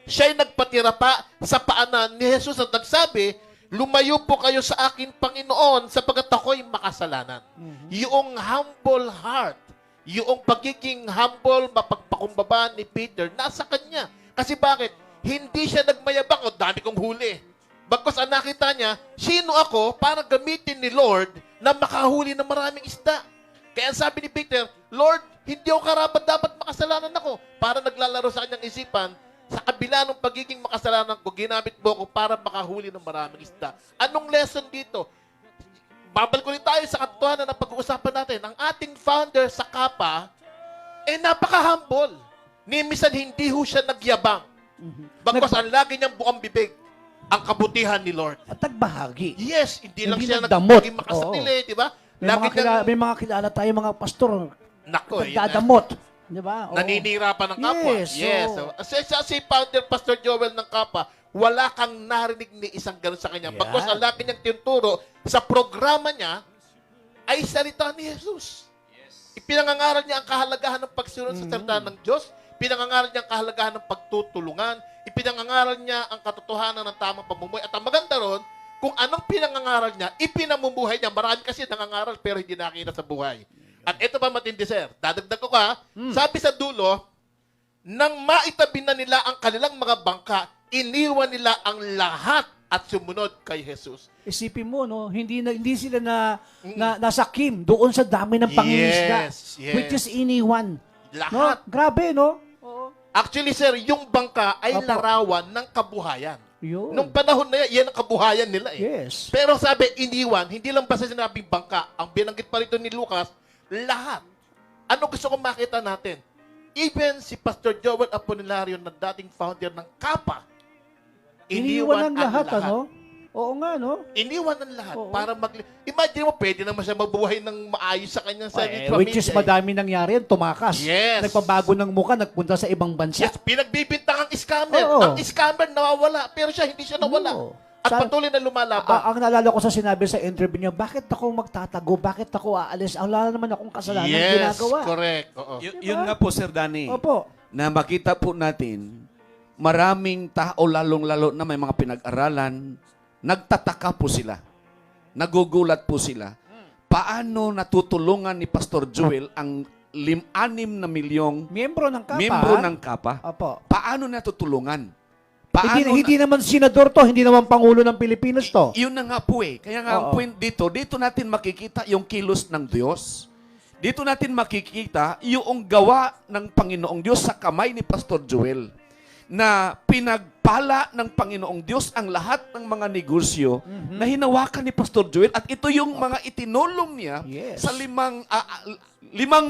siya'y nagpatira pa sa paanan ni Jesus at nagsabi, lumayo po kayo sa akin, Panginoon, sapagkat ako'y makasalanan. Yung humble heart, yung pagiging humble, mapagpakumbaba ni Peter, nasa kanya. Kasi bakit? Hindi siya nagmayabang, o dami kong huli. Bagkos Bagkos ang nakita niya, sino ako para gamitin ni Lord na makahuli ng maraming isda? Kaya sabi ni Peter, Lord, hindi ako karapat dapat makasalanan ako. Para naglalaro sa kanyang isipan, sa kabila ng pagiging makasalanan ko, ginamit mo ako para makahuli ng maraming isda. Anong lesson dito? Babalik ulit tayo sa katotohanan na pag-uusapan natin. Ang ating founder sa Kapa, napaka-humble. Ni minsan hindi ho siya nagyabang. Bagkos ang lagi niyang bukang bibig, ang kabutihan ni Lord. At nagbahagi. Yes, hindi lang Hindi siya nagdamot. naging makasatili, di ba? May mga kilala tayo, mga pastor, Nako, yun na. nagdadamot. Di ba? Oo. Naninira pa ng kapwa. Yes, So, si founder Pastor Joel ng Kapa, wala kang narinig ni isang ganun sa kanya. Yeah. Bagkos ang laki niyang tinuturo sa programa niya ay salita ni Jesus. Ipinangangaral niya ang kahalagahan ng pagsunod sa salita ng Diyos. Pinangangaral niya ang kahalagahan ng pagtutulungan. Ipinangangaral niya ang katotohanan ng tamang pamumuhay. At ang maganda ron, kung anong pinangangaral niya, ipinamumuhay niya. Marami kasi nangangaral pero hindi nakita sa buhay. At ito pa matindi, sir. Dadagdag ko ka. Sabi sa dulo, nang maitabi na nila ang kanilang mga bangka, iniwan nila ang lahat at sumunod kay Jesus. Isipin mo, no? Hindi sila nasakim doon sa dami ng pangingisda. Yes, yes. Which is iniwan. Lahat. No? Grabe, no? Oo. Actually, sir, yung bangka ay Opo. larawan ng kabuhayan. Yun. Nung panahon na yan ang kabuhayan nila eh. Yes. Pero sabi, iniwan, hindi lang basta sinabing bangka. Ang binanggit pa rito ni Lucas, lahat. Ano gusto kong makita natin? Even si Pastor Joel Apolinario na dating founder ng Kapa, Iniwan ang lahat, ano? Oo nga, no? Iniwan ang lahat Oo. para Imagine mo, pwede naman siya mabuhay ng maayos sa kanyang sarili. Which is madami nangyari yan, tumakas. Yes. Nagpabago ng muka, nagpunta sa ibang bansa. Yes, pinagbibintang ang scammer. Oo. Ang scammer nawawala, pero siya hindi siya nawala. Oo. At Sa- patuloy na lumalaban. Ang naalala ko sa sinabi sa interview niya, bakit ako magtatago? Bakit ako aalis? Wala naman akong kasalanan ginagawa. correct. Oo. Yun nga po, Sir Danny, Opo. na makita po natin, maraming tao, lalong-lalo na may mga pinag-aralan, nagtataka po sila. Nagugulat po sila. Paano natutulungan ni Pastor Joel ang 6 na milyong Miyembro ng Kapa. membro ng Kapa? Opo. Paano natutulungan? Hindi naman senador to, hindi naman Pangulo ng Pilipinas to. Yun na nga po eh. Kaya nga ang Oo. point dito natin makikita yung kilos ng Diyos. Dito natin makikita yung gawa ng Panginoong Diyos sa kamay ni Pastor Joel na pinagpala ng Panginoong Diyos ang lahat ng mga negosyo na hinawakan ni Pastor Joel at ito yung mga itinulong niya Yes. sa 5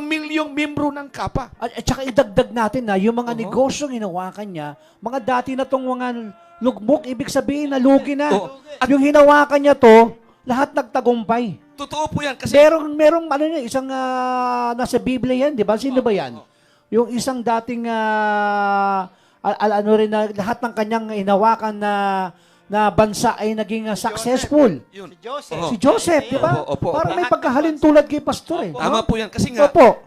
milyong membro ng Kapa. At saka idagdag natin na yung mga negosyong hinawakan niya, mga dati na tong mga lugmok, ibig sabihin na lugi na. Oo. Yung hinawakan niya to, lahat nagtagumpay. Totoo po yan kasi Merong ano niya, isang nasa Biblia yan, di ba? Sino ba yan? Yung isang dating ano rin na lahat ng kanyang hinawakan na bansa ay naging successful. yun. Si Joseph. Oo. Si Joseph, di ba? Opo, opo. Parang may pagkahalin tulad kay Pastor eh. Tama po yan kasi nga Opo.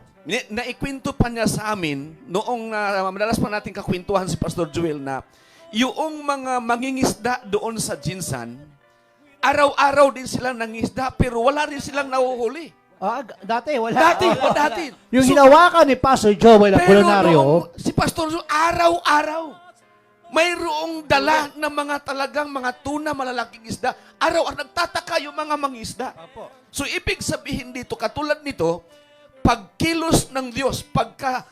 naikwento pa niya sa amin noong madalas pa natin kakwentuhan si Pastor Joel na yung mga mangingisda doon sa Jinsan, araw-araw din silang nangisda pero wala rin silang nahuhuli. Dati, wala. Dati, Oo. dati. Yung So, hinawakan ni Pastor Joel pero Apolinario, noong si Pastor Joel, araw-araw, mayroong dala ng mga talagang mga tuna, malalaking isda. Araw-araw, nagtataka yung mga mangisda. So, ibig sabihin dito, katulad nito, pagkilos ng Diyos, pagka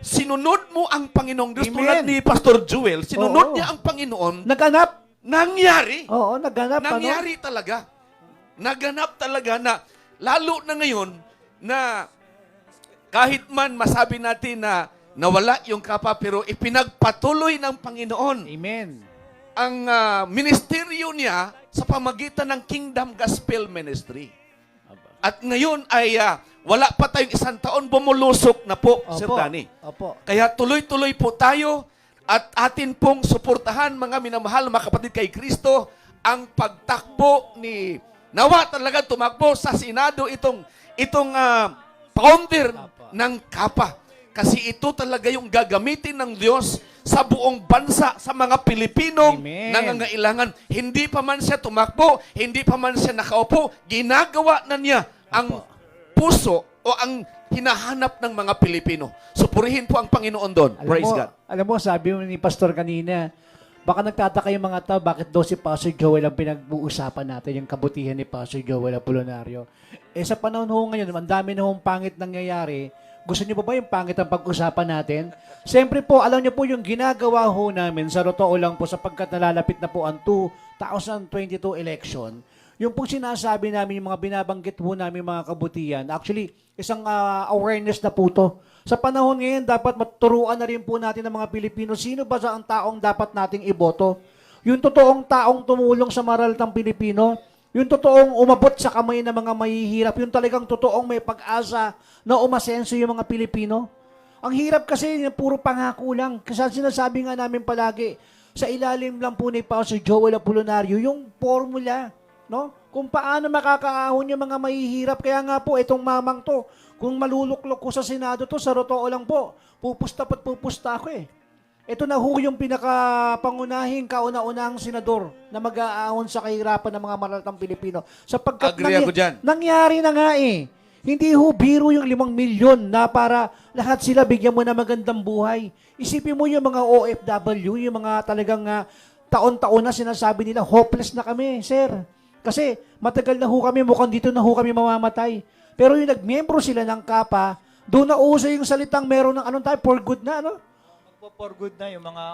sinunod mo ang Panginoong Diyos, Amen. tulad ni Pastor Joel, sinunod Oo. niya ang Panginoon, naganap. nangyari. Oo, naganap. Nangyari talaga. Naganap talaga na, lalo na ngayon, na kahit man masabi natin na nawala yung Kapa, pero ipinagpatuloy ng Panginoon Amen. ang ministeryo niya sa pamagitan ng Kingdom Gospel Ministry. At ngayon ay wala pa tayong 1 taon, bumulusok na po, Sir Danny. Opo. Kaya tuloy-tuloy po tayo at atin pong suportahan, mga minamahal, mga kapatid kay Kristo, ang pagtakbo ni nawa talaga tumakbo sa Senado itong founder ng Kapa. Kasi ito talaga yung gagamitin ng Diyos sa buong bansa, sa mga Pilipinong Amen. nangangailangan. Hindi pa man siya tumakbo, hindi pa man siya nakaupo, ginagawa na niya ang puso o ang hinahanap ng mga Pilipino. So purihin po ang Panginoon doon. Praise God. Alam mo, sabi mo ni Pastor kanina, Baka nagtataka yung mga tao, bakit daw si Pastor Joel ang pinag-uusapan natin, yung kabutihan ni Pastor Joel Apollonario. Sa panahon ho ngayon, ang dami na hong pangit nangyayari. Gusto niyo pa ba yung pangit ang pag-usapan natin? Siyempre po, alam niyo po yung ginagawa ho namin, sa totoo lang po, sapagkat nalalapit na po ang 2022 election, yung pong sinasabi namin, yung mga binabanggit po namin mga kabutihan, actually, isang awareness na po to. Sa panahon ngayon, dapat maturuan na rin po natin ng mga Pilipino, sino ba ang taong dapat nating iboto? Yung totoong taong tumulong sa maralitang Pilipino, yung totoong umabot sa kamay ng mga mahihirap, yung talagang totoong may pag-asa na umasenso yung mga Pilipino. Ang hirap kasi, puro pangako lang. Kasi sinasabi nga namin palagi, sa ilalim lang po ni Pastor Joel Apollonario, yung formula, no? Kung paano makakaahon yung mga mahihirap. Kaya nga po, itong mamang to, kung maluluklok ko sa Senado to, sa totoo lang po, pupusta ako eh. Ito na ho yung pinakapangunahing kauna-unahang senador na mag-aahon sa kahirapan ng mga maralatang Pilipino. Sapagkat Agree ako dyan. nangyari na nga eh. Hindi ho biro yung 5 milyon na para lahat sila bigyan mo na magandang buhay. Isipin mo yung mga OFW, yung mga talagang taon-taon na sinasabi nila, hopeless na kami, sir. Kasi matagal na ho kami, mukhang dito na ho kami mamamatay. Pero yung nagmiyembro sila ng KAPA, doon na uso yung salitang meron ng for good na, ano? For good na yung mga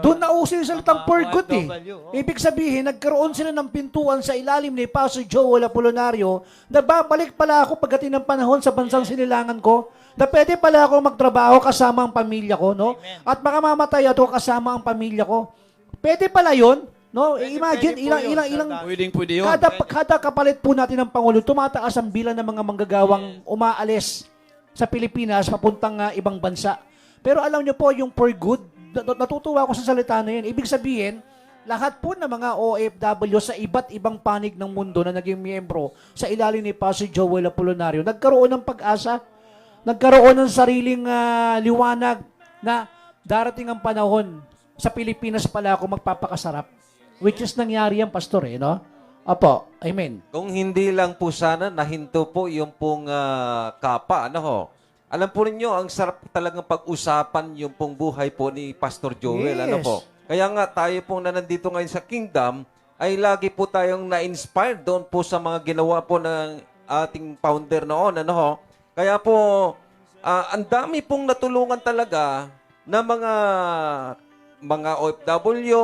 Doon na uso yung salitang mga for good eh. OFW, oh. Ibig sabihin, nagkaroon sila ng pintuan sa ilalim ni Pastor Joel Apollonario na babalik pala ako pagdating ng panahon sa bansang sinilangan ko, na pwede pala ako magtrabaho kasama ang pamilya ko, no? Amen. At makamamatay ako kasama ang pamilya ko. Pwede pala yon, no? Imagine, pwede po yun, ilang, Sir Dan. Pwede yun. kada kapalit po natin ng Pangulo, tumataas ang bilang ng mga manggagawang umaalis sa Pilipinas papuntang ibang bansa. Pero alam niyo po, yung for good, natutuwa ako sa salita na yun. Ibig sabihin, lahat po ng mga OFW sa iba't ibang panig ng mundo na naging miyembro sa ilalim ni Pastor Joel Apollonario, nagkaroon ng pag-asa, nagkaroon ng sariling liwanag na darating ang panahon sa Pilipinas pala ako magpapakasarap. Which is nangyari yan, Pastor, eh, no? Opo, amen. Kung hindi lang po sana nahinto po yung pong kapa, ano ho? Alam po ninyo, ang sarap talagang pag-usapan yung pong buhay po ni Pastor Joel, Yes. ano po? Kaya nga tayo pong nandito ngayon sa Kingdom, ay lagi po tayong na-inspired doon po sa mga ginawa po ng ating founder noon, ano ho? Kaya po, ang dami pong natulungan talaga na mga OFW,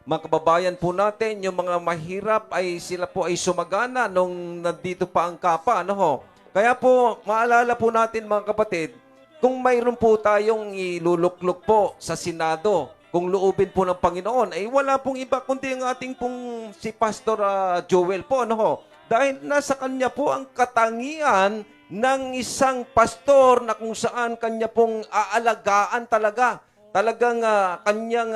mga kababayan po natin, yung mga mahirap ay sila po ay sumagana nung nandito pa ang kapa, ano ho? Kaya po, maalala po natin mga kapatid, kung mayroon po tayong iluluklok po sa Senado, kung loobin po ng Panginoon, ay wala pong iba kundi ang ating pong si Pastor Joel po, ano ho? Dahil nasa kanya po ang katangian ng isang pastor na kung saan kanya pong aalagaan talaga. Talagang kanyang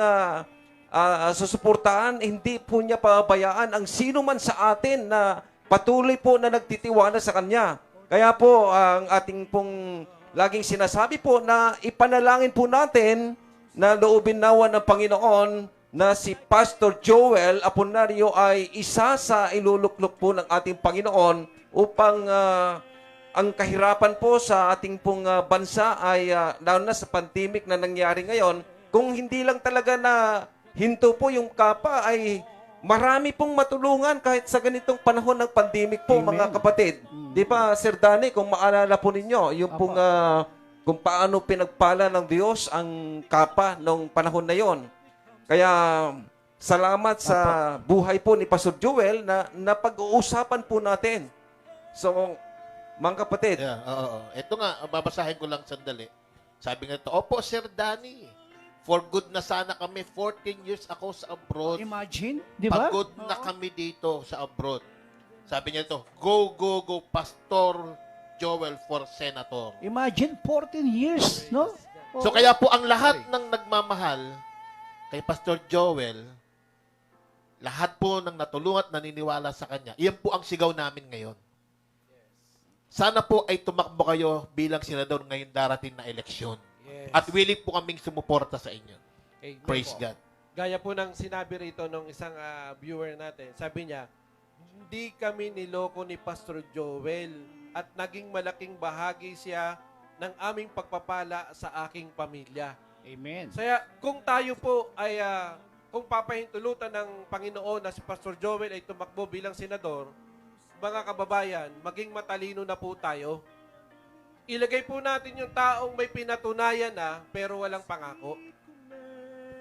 susuportahan, hindi po niya pabayaan ang sino man sa atin na patuloy po na nagtitiwala sa kanya. Kaya po, ang ating pong laging sinasabi po na ipanalangin po natin na loobin nawa ng Panginoon na si Pastor Joel Apollonario ay isa sa iluluklok po ng ating Panginoon upang ang kahirapan po sa ating pong bansa ay lalo na sa pandemic na nangyari ngayon, kung hindi lang talaga na hinto po yung kapa ay marami pong matulungan kahit sa ganitong panahon ng pandemic po, Amen. mga kapatid. Di ba, Sir Danny, kung maalala po ninyo, yung pong kung paano pinagpala ng Diyos ang kapa nung panahon na yon. Kaya salamat sa buhay po ni Pastor Joel na napag-uusapan po natin. So, mga kapatid, Yeah, oo. Ito nga, babasahin ko lang sandali. Sabi nga ito, opo, Sir Danny, for good na sana kami. 14 years ako sa abroad. Imagine, di ba? Pagod na kami dito sa abroad. Sabi niya ito, go, go, go, Pastor Joel for Senator. Imagine 14 years, no? So kaya po ang lahat ng nagmamahal kay Pastor Joel, lahat po ng natulungan at naniniwala sa kanya, iyan po ang sigaw namin ngayon. Sana po ay tumakbo kayo bilang senador ngayon darating na eleksyon. Yes. At willing po kaming sumuporta sa inyo. Amen Praise po. God. Gaya po ng sinabi rito ng isang viewer natin, sabi niya, hindi kami niloko ni Pastor Joel at naging malaking bahagi siya ng aming pagpapala sa aking pamilya. Amen. Kaya kung tayo po ay kung papahintulutan ng Panginoon na si Pastor Joel ay tumakbo bilang senador, mga kababayan, maging matalino na po tayo. Ilagay po natin yung taong may pinatunayan na pero walang pangako.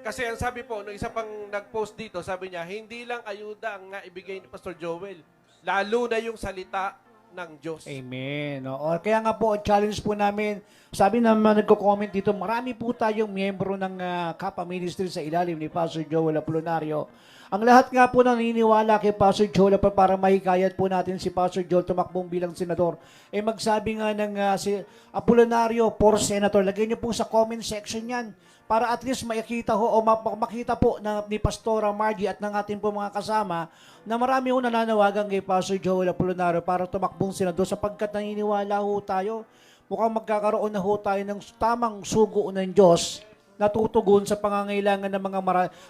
Kasi ang sabi po, nung isa pang nag-post dito, sabi niya, hindi lang ayuda ang naibigay ni Pastor Joel, lalo na yung salita ng Diyos. Amen. Oo. Kaya nga po, challenge po namin, sabi naman nagko-comment dito, marami po tayong miyembro ng Kappa Ministry sa ilalim ni Pastor Joel Apolonario. Ang lahat nga po naniniwala kay Pastor Joel para mahikayat po natin si Pastor Joel tumakbong bilang senador. Magsabi nga ng si Apolonario for senator. Lagay niyo po sa comment section yan para at least makita ho o makita po ni Pastora Margie at ng ating po mga kasama na marami ho nananawagan kay Pastor Joel Apolonario para tumakbong senador sapagkat naniniwala ho tayo mukhang magkakaroon na ho tayo ng tamang sugo ng Diyos natutugon sa pangangailangan ng mga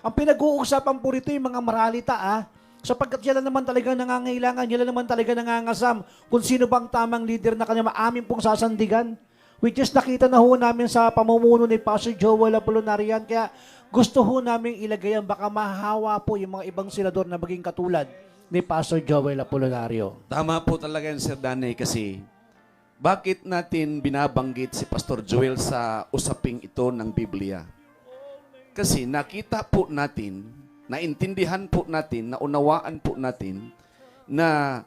Ang pinag-uusapan po rito yung mga maralita sapagkat sila naman talaga nangangailangan, sila naman talaga nangangasam kung sino bang tamang leader na kanya maamin pong sasandigan. Which is nakita na ho namin sa pamumuno ni Pastor Joel Apolonario. Kaya gusto ho namin ilagay yan, baka mahahawa po yung mga ibang senador na maging katulad ni Pastor Joel Apolonario. Tama po talaga yan, Sir Danny, kasi bakit natin binabanggit si Pastor Joel sa usaping ito ng Biblia? Kasi nakita po natin, naintindihan po natin, naunawaan po natin na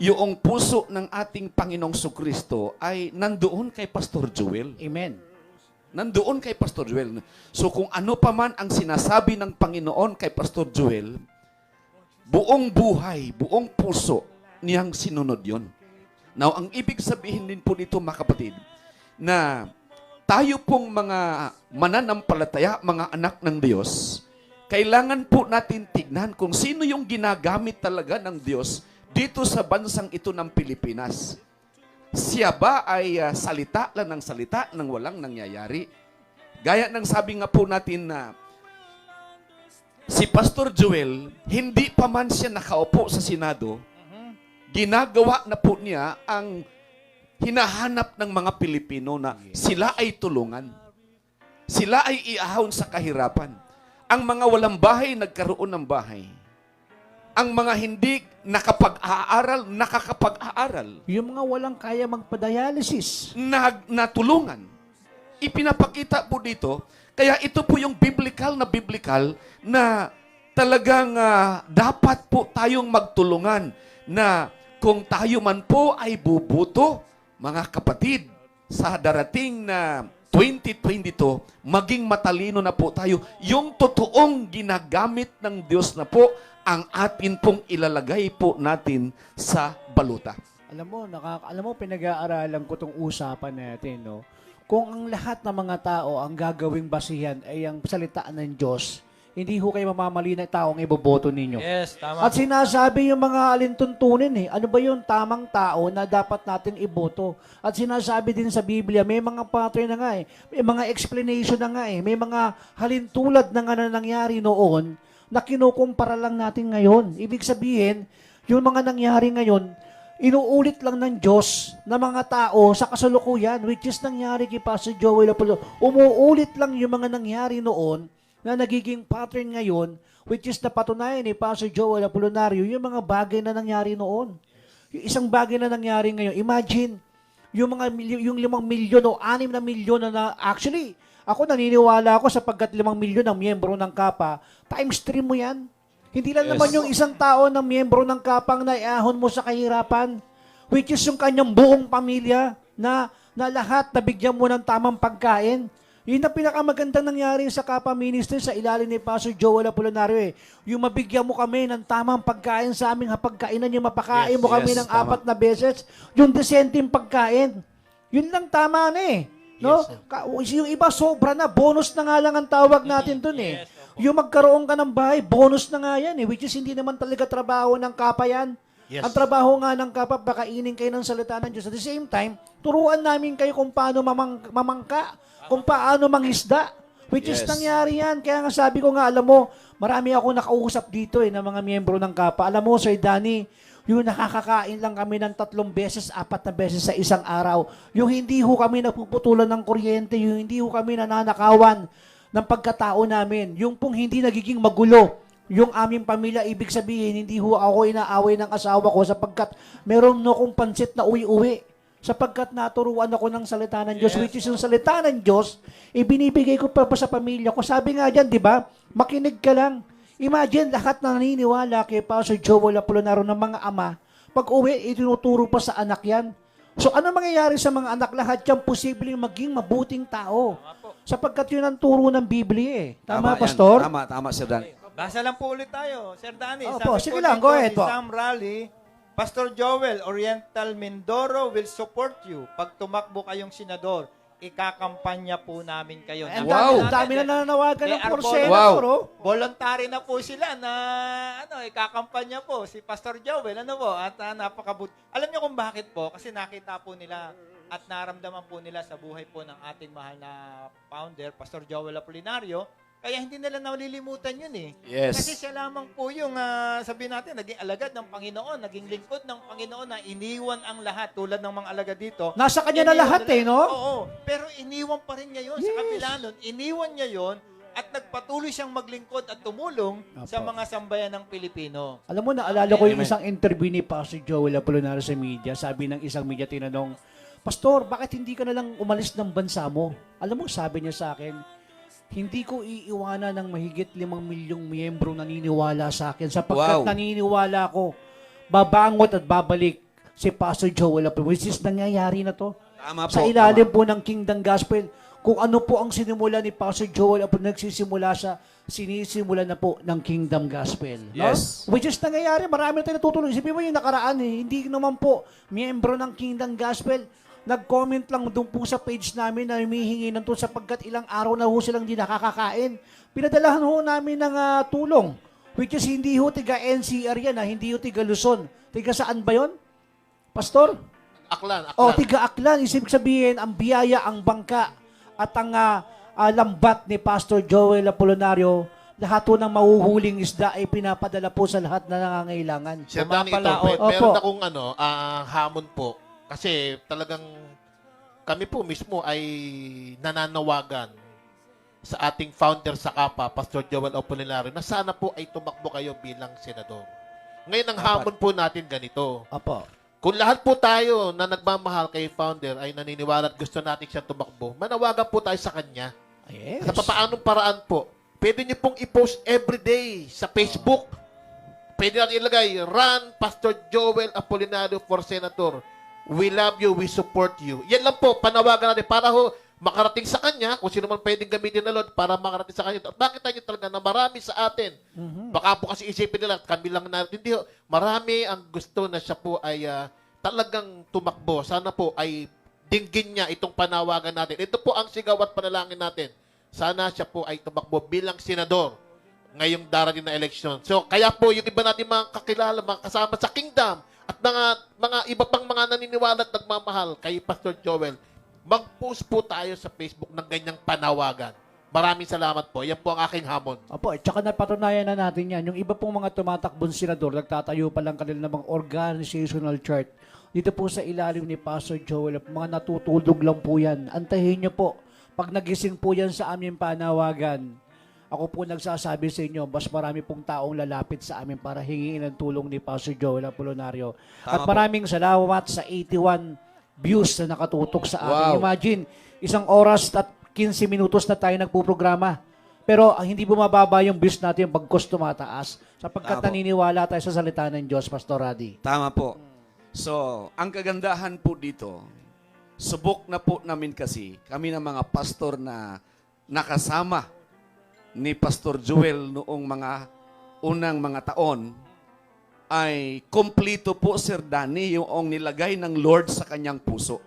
yung puso ng ating Panginoong Sukristo ay nandoon kay Pastor Joel. Amen. Nandoon kay Pastor Joel. So kung ano pa man ang sinasabi ng Panginoon kay Pastor Joel, buong buhay, buong puso niyang sinunod yon. Now, ang ibig sabihin din po nito mga kapatid, na tayo pong mga mananampalataya, mga anak ng Diyos, kailangan po natin tignan kung sino yung ginagamit talaga ng Diyos dito sa bansang ito ng Pilipinas. Siya ba ay salita lang ng salita nang walang nangyayari? Gaya ng sabi nga po natin na si Pastor Joel, hindi pa man siya nakaupo sa Senado, ginagawa na po niya ang hinahanap ng mga Pilipino na sila ay tulungan. Sila ay iahon sa kahirapan. Ang mga walang bahay, nagkaroon ng bahay. Ang mga hindi nakapag-aaral, nakakapag-aaral. Yung mga walang kaya magpa-dialysis. Natulungan. Ipinapakita po dito, kaya ito po yung biblical na talagang dapat po tayong magtulungan na kung tayo man po ay bubuto, mga kapatid, sa darating na 2022, maging matalino na po tayo. Yung totoong ginagamit ng Diyos na po, ang atin pong ilalagay po natin sa baluta. Alam mo, pinag-aaralan ko tong usapan natin, no? Kung ang lahat ng mga tao ang gagawing basihan ay ang salita ng Diyos, hindi ho kayo mamamali na taong iboboto ninyo. Yes, tama. At sinasabi yung mga alintuntunin ano ba yung tamang tao na dapat natin iboto? At sinasabi din sa Biblia, may mga pattern na nga may mga explanation na nga may mga halintulad na nga na nangyari noon na kinukumpara lang natin ngayon. Ibig sabihin, yung mga nangyari ngayon, inuulit lang ng Diyos na mga tao sa kasalukuyan, which is nangyari kay Pastor Joel Apolonario. Umuulit lang yung mga nangyari noon na nagiging pattern ngayon, which is napatunayan ni Pastor Joel Apolonario, yung mga bagay na nangyari noon. Yung isang bagay na nangyari ngayon, imagine, yung 5 milyon o 6 na milyon na actually, ako naniniwala ako sapagkat 5 milyon ang miyembro ng Kappa, times 3 mo yan. Hindi lang naman yung isang tao na miyembro ng Kapang na iahon mo sa kahirapan, which is yung kanyang buong pamilya na lahat nabigyan mo ng tamang pagkain. Yun ang pinakamagandang nangyari sa Kappa Ministry sa ilalim ni Pastor Joel Apolonario. Yung mabigyan mo kami ng tamang pagkain sa aming hapagkainan, yung mapakain mo kami ng 4 na beses, yung desenteng pagkain. Yun lang tama na no? Yung iba sobra na, bonus na nga lang ang tawag natin dun Yung magkaroon ka ng bahay, bonus na nga yan which is hindi naman talaga trabaho ng Kappa yan. Yes. Ang trabaho nga ng Kappa, pakainin kayo ng salita ng Diyos. At the same time, turuan namin kayo kung paano mamangka, kung paano mangisda. Which is nangyari yan. Kaya nga sabi ko nga, alam mo, marami ako nakausap dito ng mga miyembro ng Kappa. Alam mo, Sir Danny, yung nakakakain lang kami ng 3 beses, 4 na beses sa isang araw. Yung hindi ho kami napuputulan ng kuryente, yung hindi ho kami nananakawan. ng pagkatao namin. Yung pong hindi nagiging magulo yung aming pamilya, ibig sabihin, hindi ho ako inaaway ng asawa ko sapagkat meron no kong pansit na uwi-uwi. Sapagkat naturuan ako ng salita ng Diyos, which is yung salita ng Diyos, ibinibigay ko pa sa pamilya ko. Sabi nga dyan, di ba, makinig ka lang. Imagine, lahat na naniniwala kay Pastor Joel Apolonaro ng mga ama, pag uwi, itinuturo pa sa anak yan. So ano mangyayari sa mga anak? Lahat yan posibleng maging mabuting tao. Sapagkat yun ang turo ng Biblia eh. Tama, yan. Pastor? Tama, Sir Dan. Basa lang po ulit tayo, Sir Danny. Opo, Sabi sige po lang, dito go ahead ni po. Sam Rally, Pastor Joel, Oriental Mindoro will support you. Pag tumakbo kayong senador, ikakampanya po namin kayo. Ang Wow. dami na nananawagan They ng are porsyento. Wow. Voluntary na po sila na ikakampanya po si Pastor Joel. Ano po? At napakabut. Alam niyo kung bakit po? Kasi nakita po nila at naramdaman po nila sa buhay po ng ating mahal na founder, Pastor Joel Apolinario. Kaya hindi nila nalilimutan yun eh. Yes. Kasi siya lamang po yung, sabihin natin, naging alagad ng Panginoon, naging lingkod ng Panginoon na iniwan ang lahat tulad ng mga alagad dito. Nasa kanya na Iniwan lahat nila- eh, no? Oo. Pero iniwan pa rin niya yun sa Yes. kabila nun. Iniwan niya yun at nagpatuloy siyang maglingkod at tumulong sa Apo. mga sambayan ng Pilipino. Alam mo, naalala ko yung isang interview ni Pastor Joel Apolonaro sa media. Sabi ng isang media, tinanong, Pastor, bakit hindi ka na lang umalis ng bansa mo? Alam mo, sabi niya sa akin, hindi ko iiwanan ng mahigit 5 milyong miyembro naniniwala sa akin sapagkat Wow. naniniwala ko, babangot at babalik si Pastor Joel Apolonaro, which is nangyayari na to. Tama po. Sa ilalim po ng Kingdom Gospel, kung ano po ang sinimula ni Pastor Joel Apolonaro, nagsisimula siya, sinisimula na po ng Kingdom Gospel. No? Yes. Which is nangyayari, marami na tayo natutulong. Isipin mo yung nakaraan hindi naman po miyembro ng Kingdom Gospel. Nag-comment lang doon po sa page namin na humihingi ng tulong sapagkat ilang araw na ho silang hindi nakakakain. Pinadalahan ho namin ng tulong. Which is hindi ho tiga NCR yan, hindi ho tiga Luzon. Tiga saan ba yon? Pastor? Aklan. O, tiga Aklan. Isip sabihin, ang biyaya, ang bangka, at ang lambat ni Pastor Joel Apolonaro, lahat po ng mahuhuling isda ay pinapadala po sa lahat na nangangailangan. Sir Danny, ito, Pumapalaot. meron Opo. akong hamon po. Kasi talagang kami po mismo ay nananawagan sa ating founder sa KAPA, Pastor Joel Apolinario, na sana po ay tumakbo kayo bilang senador. Ngayon ang hamon po natin ganito. Opo. Kung lahat po tayo na nagmamahal kay founder ay naniniwala at gusto natin siya tumakbo, manawagan po tayo sa kanya. Yes. Sa papaanong paraan po, pwede niyo pong i-post everyday sa Facebook. Pwede natin ilagay, Run Pastor Joel Apolinario for Senator. We love you, we support you. Yan lang po, panawagan natin para ho makarating sa kanya, kung sino man pwedeng gamitin na Lord para makarating sa kanya. At makita niyo talaga na marami sa atin. Baka po kasi isipin nila, kami lang na, hindi ho, marami ang gusto na siya po ay talagang tumakbo. Sana po ay dinggin niya itong panawagan natin. Ito po ang sigaw at panalangin natin. Sana siya po ay tumakbo bilang senador ngayong darating na eleksyon. So, kaya po yung iba natin mga kakilala, mga kasama sa kingdom, at mga iba pang mga naniniwala at nagmamahal kay Pastor Joel, mag-post po tayo sa Facebook ng ganyang panawagan. Maraming salamat po. Yan po ang aking hamon. Opo, at saka napatunayan na natin yan. Yung iba pong mga tumatakbong senador, nagtatayo pa lang kanila ng mga organizational chart. Dito po sa ilalim ni Pastor Joel, mga natutulog lang po yan. Antahin niyo po. Pag nagising po yan sa aming panawagan, ako po nagsasabi sa inyo, mas marami pong taong lalapit sa amin para hingin ng tulong ni Pastor Joel Apolonaro. At maraming salamat sa 81 views na nakatutok sa amin. Wow. Imagine, 1 oras at 15 minutos na tayo nagpuprograma. Pero hindi bumababa yung views natin bagkus tumataas. Sapagkat Tama po. naniniwala tayo sa salita ng Diyos, Pastor Radi. Tama po. So, ang kagandahan po dito, subok na po namin kasi, kami ng mga pastor na nakasama ni Pastor Joel noong mga unang mga taon, ay kompleto po, Sir Danny, yung nilagay ng Lord sa kanyang puso.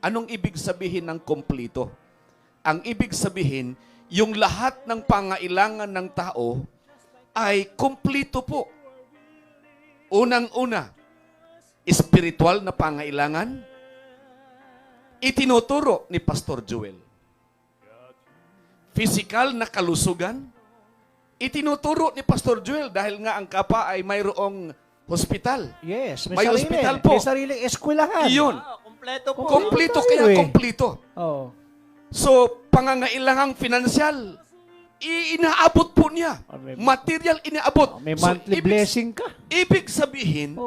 Anong ibig sabihin ng kompleto? Ang ibig sabihin, yung lahat ng pangailangan ng tao ay kompleto po. Unang-una, espiritual na pangailangan, itinuturo ni Pastor Joel. Physical na kalusugan, itinuturo ni Pastor Joel dahil nga ang KAPA ay mayroong hospital. Yes, May ospital po. May sariling eskwelahan. Iyon. Kompleto po. Kompleto, tayo kaya eh. kompleto. Oh. So, pangangailangang finansyal, inaabot po niya. May- Material inaabot. May So, monthly blessing ka. Ibig sabihin,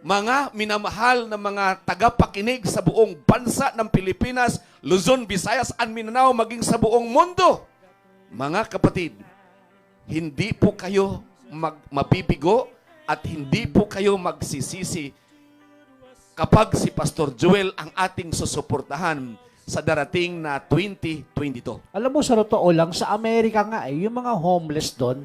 mga minamahal na mga tagapakinig sa buong bansa ng Pilipinas, Luzon, Visayas, and Mindanao, maging sa buong mundo. Mga kapatid, hindi po kayo mabibigo at hindi po kayo magsisisi kapag si Pastor Joel ang ating susuportahan sa darating na 2022. Alam mo, sa totoo lang, sa Amerika nga yung mga homeless doon,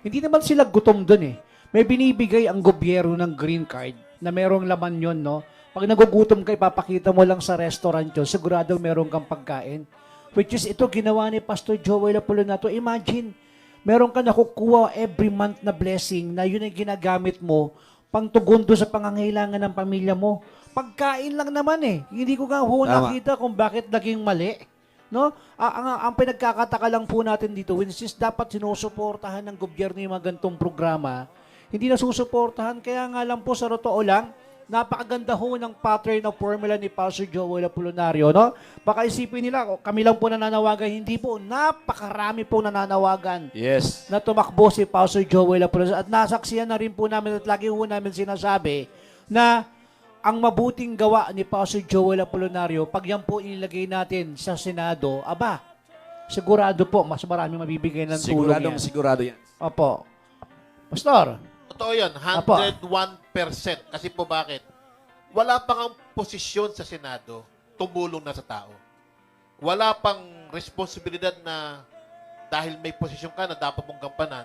hindi naman sila gutom doon May binibigay ang gobyerno ng green card na merong laman yon, no? Pag nagugutom ka, ipapakita mo lang sa restaurant yun, siguradong meron kang pagkain. Which is, ito ginawa ni Pastor Joel Apollonato. Imagine, meron ka nakukuha every month na blessing na yun ang ginagamit mo pang tugon doon sa pangangailangan ng pamilya mo. Pagkain lang naman Hindi ko nga nakita kung bakit naging mali. No? Ang pinagkakataka lang po natin dito, which is dapat sinusuportahan ng gobyerno yung mga gantong programa, hindi na susuportahan. Kaya nga lang po, sa totoo lang, napakaganda ho ng pattern ng formula ni Pastor Joel Apollonario, no? Baka isipin nila, kami lang po nananawagan. Hindi po, napakarami po nananawagan Yes. na tumakbo si Pastor Joel Apollonario. At nasaksiyan na rin po namin at lagi ho namin sinasabi na ang mabuting gawa ni Pastor Joel Apollonario, pag yan po ilagay natin sa Senado, sigurado po, mas marami mabibigay ng tulong yan. Sigurado yan. Opo. Pastor, Totoo yan, 101%. Kasi po bakit? Wala pang ang posisyon sa Senado, tumulong na sa tao. Wala pang responsibilidad na dahil may posisyon ka na dapat mong gampanan,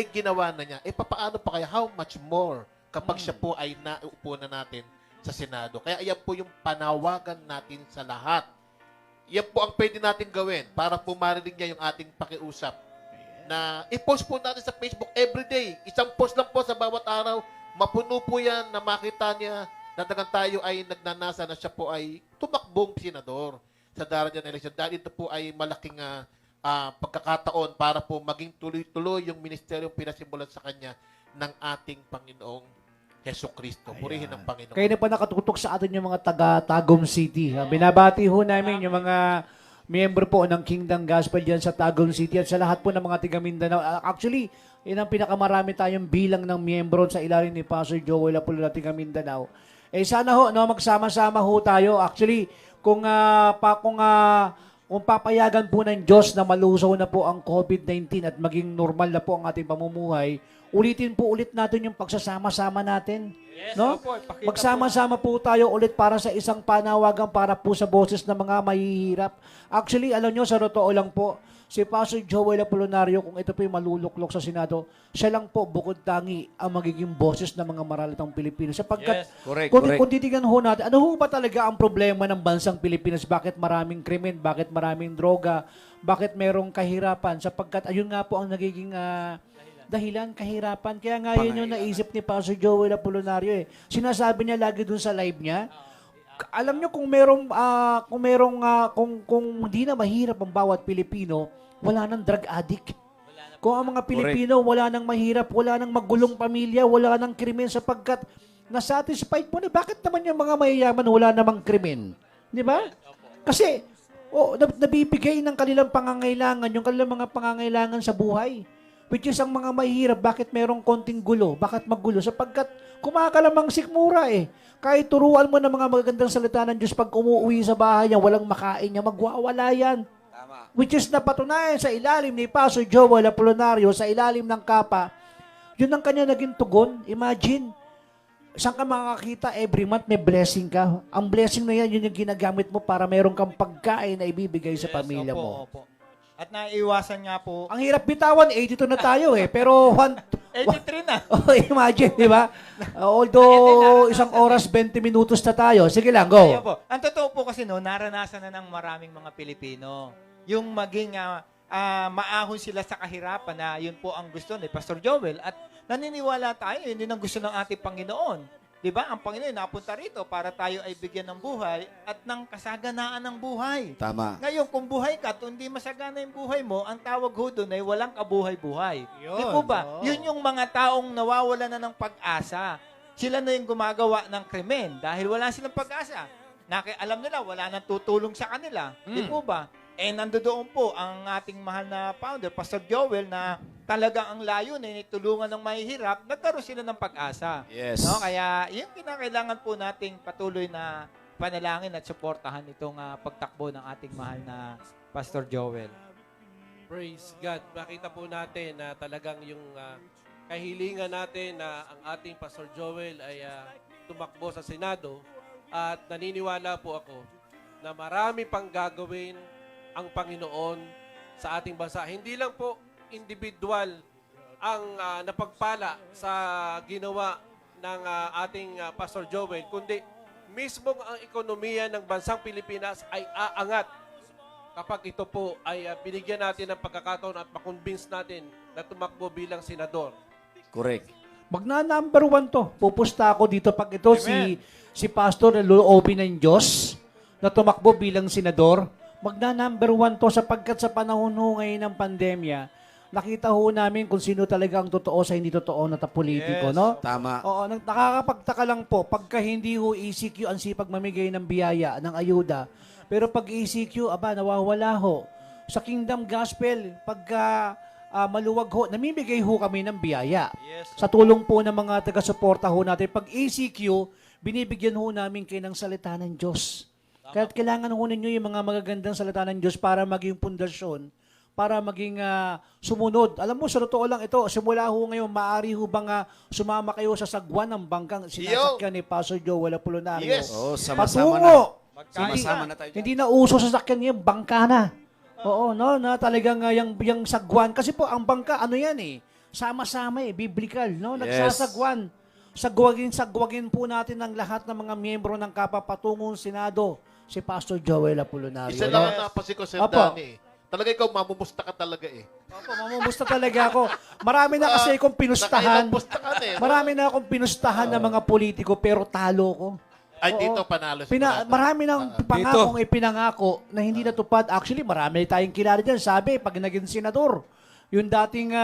ginawa na niya. Papaano pa kaya? How much more kapag siya po ay naupo na natin sa Senado? Kaya yan po yung panawagan natin sa lahat. Yan po ang pwede natin gawin para po marinig niya yung ating pakiusap na i-post po natin sa Facebook everyday. Isang post lang po sa bawat araw. Mapuno po yan na makita niya na tayo ay nagnanasa na siya po ay tumakbong senador sa darating na eleksyon. Dahil ito po ay malaking pagkakataon para po maging tuloy-tuloy yung ministeryong pinasimulan sa kanya ng ating Panginoong Jesucristo. Purihin ng Panginoon. kayo na pa nakatutok sa atin yung mga taga-Tagum City. Binabati ho namin yung mga miyembro po ng Kingdom Gospel dyan sa Tagum City at sa lahat po ng mga tiga Mindanao. Actually, yun ang pinakamarami tayong bilang ng miyembro sa ilalim ni Pastor Joel Apollo na tiga Mindanao. Sana ho, magsama-sama ho tayo. Actually, kung papayagan po ng Diyos na malusaw na po ang COVID-19 at maging normal na po ang ating pamumuhay, ulitin po ulit natin yung pagsasama-sama natin. No? Magsama-sama po tayo ulit para sa isang panawagan para po sa boses ng mga mahihirap. Actually, alam nyo, sa totoo lang po, si Pastor Joel Apollonario, kung ito po yung maluluklok sa Senado, siya lang po bukod tangi ang magiging boses ng mga maralitang Pilipino. Sapagkat, kung titignan ho natin, ano ho ba talaga ang problema ng bansang Pilipinas? Bakit maraming krimen? Bakit maraming droga? Bakit merong kahirapan? Sapagkat, ayun nga po ang nagiging dahilan, kahirapan. Kaya nga yun yung naisip ni Pastor Joel Apollonario Sinasabi niya lagi dun sa live niya, alam niyo kung hindi na mahirap ang bawat Pilipino, wala nang drug addict. Kung ang mga Pilipino wala nang mahirap, wala nang magulong pamilya, wala nang krimen sapagkat nasatisfied po na bakit naman yung mga mayayaman wala namang krimen? Di ba? Kasi nabibigay ng kanilang pangangailangan, yung kanilang mga pangangailangan sa buhay. Which is ang mga mahihirap, bakit merong konting gulo? Bakit magulo? Sapagkat kumakalamang sikmura Kahit turuan mo ng mga magagandang salita ng Diyos, pag umuwi sa bahay niya, walang makain niya, magwawala yan. Tama. Which is napatunayan sa ilalim ni Pastor Joel Apollonario, sa ilalim ng kapa, yun ang kanya naging tugon. Imagine, saan ka makakita every month may blessing ka. Ang blessing na yan, yun yung ginagamit mo para meron kang pagkain na ibibigay sa pamilya mo. Opo. At naiiwasan nga po. Ang hirap bitawan, 82 na tayo pero 83 na. Imagine, di ba? Although isang oras, 20 minutos na tayo. Sige lang, go. Ayun po. Ang totoo po kasi naranasan na ng maraming mga Pilipino. Yung maging maahon sila sa kahirapan na yun po ang gusto ni Pastor Joel. At naniniwala tayo, yun din ang gusto ng ating Panginoon. Di ba? Ang Panginoon napunta rito para tayo ay bigyan ng buhay at ng kasaganaan ng buhay. Tama. Ngayon, kung buhay ka at hindi masagana yung buhay mo, ang tawag ho doon ay walang kabuhay-buhay. Di po ba? Yun yung mga taong nawawala na ng pag-asa. Sila na yung gumagawa ng krimen dahil wala silang pag-asa. Alam nila, wala nang tutulong sa kanila. Di po ba? nandoon po ang ating mahal na founder, Pastor Joel, na talagang ang layunin, tulungan ng mahihirap, nagkaroon sila ng pag-asa. Yes. No? Kaya yung kinakailangan po nating patuloy na panalangin at suportahan itong pagtakbo ng ating mahal na Pastor Joel. Praise God. Makita po natin na talagang yung kahilingan natin na ang ating Pastor Joel ay tumakbo sa Senado at naniniwala po ako na marami pang gagawin ang Panginoon sa ating bansa. Hindi lang po individual ang napagpala sa ginawa ng ating Pastor Joel, kundi mismo ang ekonomiya ng bansang Pilipinas ay aangat kapag ito po ay binigyan natin ng pagkakataon at makonvince natin na tumakbo bilang senador. Correct. Magna-number 1 to. Pupusta ako dito pag ito si Pastor na loobin ng Diyos na tumakbo bilang senador. Magna-number 1 to sapagkat sa panahon ho ngayon ng pandemya, nakita ho namin kung sino talaga ang totoo sa hindi totoo na politiko, Yes. no? Tama. Oo, nakakapagtaka lang po pagka hindi ho ECQ ang sipag mamigay ng biyaya, ng ayuda. Pero pag ECQ, nawawala ho. Sa Kingdom Gospel, pagka maluwag ho, namimigay ho kami ng biyaya. Sa tulong po ng mga taga-suporta ho natin. Pag ECQ, binibigyan ho namin kayo ng salita ng Diyos. Kaya kailangan ho ninyo yung mga magagandang salita ng Diyos para maging pundasyon, para maging sumunod. Alam mo, sa totoo lang ito, simula ho ngayon, maaari ho bang sumama kayo sa sagwan ng bangkang sinasakyan ni Pastor Joel Apolinario? Yes. Oh, sama-sama Patungo. na. Sama-sama na tayo dyan. Hindi na uso sa sakyan yung bangka na. Oo, no, na talagang yung sagwan. Kasi po, ang bangka, ano yan sama-sama biblical, no? Nagsasagwan. Sagwagin po natin ang lahat ng mga miyembro ng kapapatungong Senado, si Pastor Joel Apolinario. Isa lang ang napansin ko, Sir Opo. Danny. Talaga ikaw, mamumusta ka talaga Opo, mamumusta talaga ako. Marami na kasi akong pinustahan. Nakailang pusta ka na Marami na akong pinustahan ng mga politiko, pero talo ko. Ay, Oo. dito panalo si Brother. Marami ng pangakong ipinangako na hindi natupad. Actually, marami tayong kilala dyan. Sabi, pag naging senador, yung dating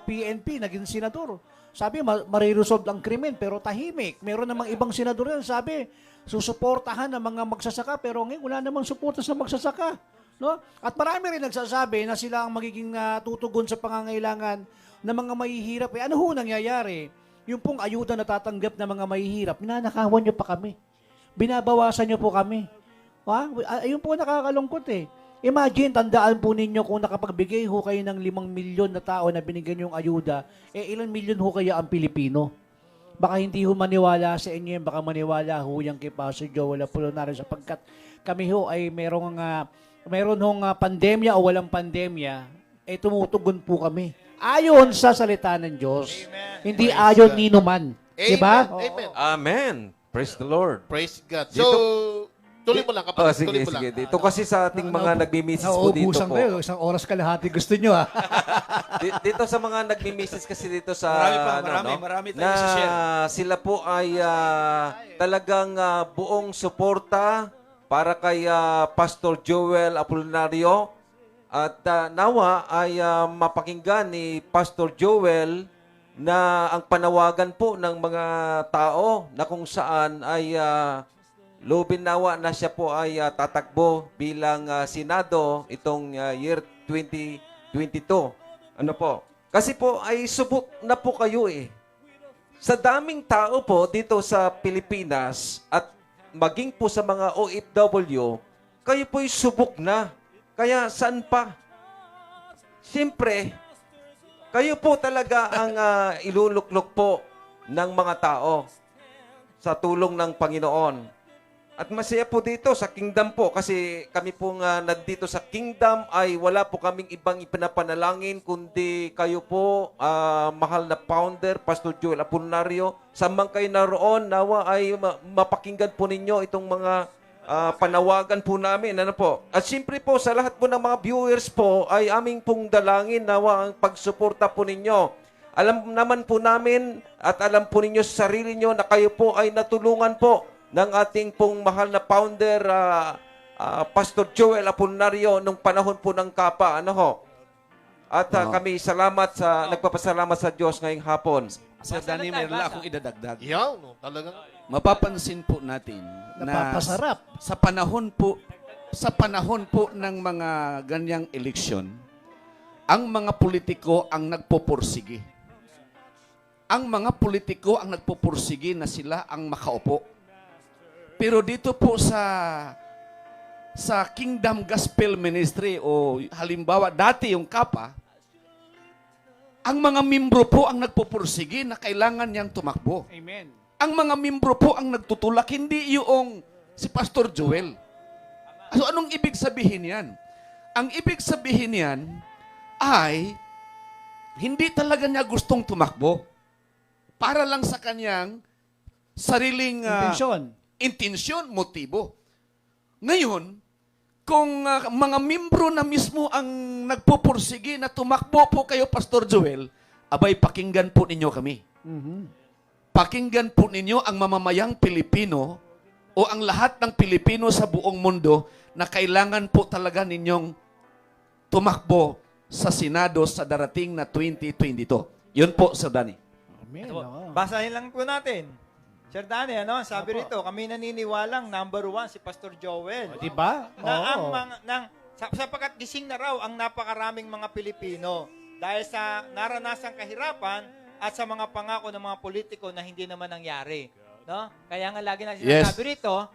PNP, naging senador. Sabi, mariresolve ang krimen, pero tahimik. Meron namang ibang senador yan. Sabi, susuportahan ng mga magsasaka, pero ngayon wala namang suporta sa magsasaka. No? At marami rin nagsasabi na sila ang magiging tutugon sa pangangailangan ng mga mahihirap. Ano ho nangyayari? Yung pong ayuda na tatanggap ng mga mahihirap, ninanakawan nyo pa kami. Binabawasan nyo po kami. Ayun po nakakalungkot Imagine, tandaan po ninyo kung nakapagbigay ho kayo ng 5 milyon na tao na binigyan yung ayuda, ilan milyon ho kaya ang Pilipino? Baka hindi ho maniwala sa inyo yan, baka maniwala ho yan kay Pastor Joel Apolinario sapagkat kami ho ay meron hong pandemya o walang pandemya, tumutugon po kami. Ayon sa salita ng Diyos. Amen. Hindi Praise ayon God. nino man. Diba? Amen. Amen. Praise the Lord. Praise God. So, tuloy mo lang kapag tuloy mo lang. sige. Dito kasi sa ating mga nagmi-message po dito Nauubusan po. kayo. Isang oras kalahati gusto nyo Dito sa mga nagmi-message kasi dito sa Marami tayo na isa-share. sila po ay talagang buong suporta para kay Pastor Joel Apolinario at nawa ay mapakinggan ni Pastor Joel na ang panawagan po ng mga tao na kung saan ay loobin nawa na siya po ay tatakbo bilang Senado itong year 2022. Ano po? Kasi po ay subok na po kayo Sa daming tao po dito sa Pilipinas at maging po sa mga OFW, kayo po'y subok na. Kaya saan pa? Siyempre, kayo po talaga ang iluluklok po ng mga tao sa tulong ng Panginoon. At masaya po dito sa Kingdom po kasi kami pong nandito sa Kingdom ay wala po kaming ibang ipinapanalangin kundi kayo po, mahal na founder, Pastor Joel Apolinario. Samang kayo naroon, nawa ay mapakinggan po ninyo itong mga panawagan po namin. Ano po? At siyempre po sa lahat po ng mga viewers po ay aming pong dalangin nawa ang pagsuporta po ninyo. Alam naman po namin at alam po ninyo sa sarili nyo na kayo po ay natulungan po ng ating pong mahal na founder, Pastor Joel Apolinario, nung panahon po ng Kapa. Ano ho? At kami nagpapasalamat sa Diyos ngayong hapon. Sir Danny, meron lang akong idadagdag. Yan, talagang Mapapansin po natin na Napapasarap. sa panahon po sa panahon po ng mga ganyang eleksyon, ang mga politiko ang nagpupursige. Ang mga politiko ang nagpupursige na sila ang makaupo. Pero dito po sa Kingdom Gospel Ministry o halimbawa dati yung KAPA, ang mga membro po ang nagpupursige na kailangan niyang tumakbo. Amen. Ang mga membro po ang nagtutulak, hindi yung si Pastor Joel. So anong ibig sabihin yan? Ang ibig sabihin yan ay hindi talaga niya gustong tumakbo para lang sa kanyang sariling intensyon, motibo. Ngayon, kung mga membro na mismo ang nagpupursige na tumakbo po kayo, Pastor Joel, abay pakinggan po ninyo kami. Pakinggan po ninyo ang mamamayang Pilipino o ang lahat ng Pilipino sa buong mundo na kailangan po talaga ninyong tumakbo sa Senado sa darating na 2022. Yun po, Sir Danny. Amen. Ito po, Oo. basahin lang po natin. Sir Danny, ano, sabi rito, kami naniniwalang number 1 si Pastor Joel. Di ba? Na ang Oo. sapagkat gising na raw ang napakaraming mga Pilipino dahil sa naranasang kahirapan at sa mga pangako ng mga politiko na hindi naman nangyari. No? Kaya nga lagi na sinasabi rito,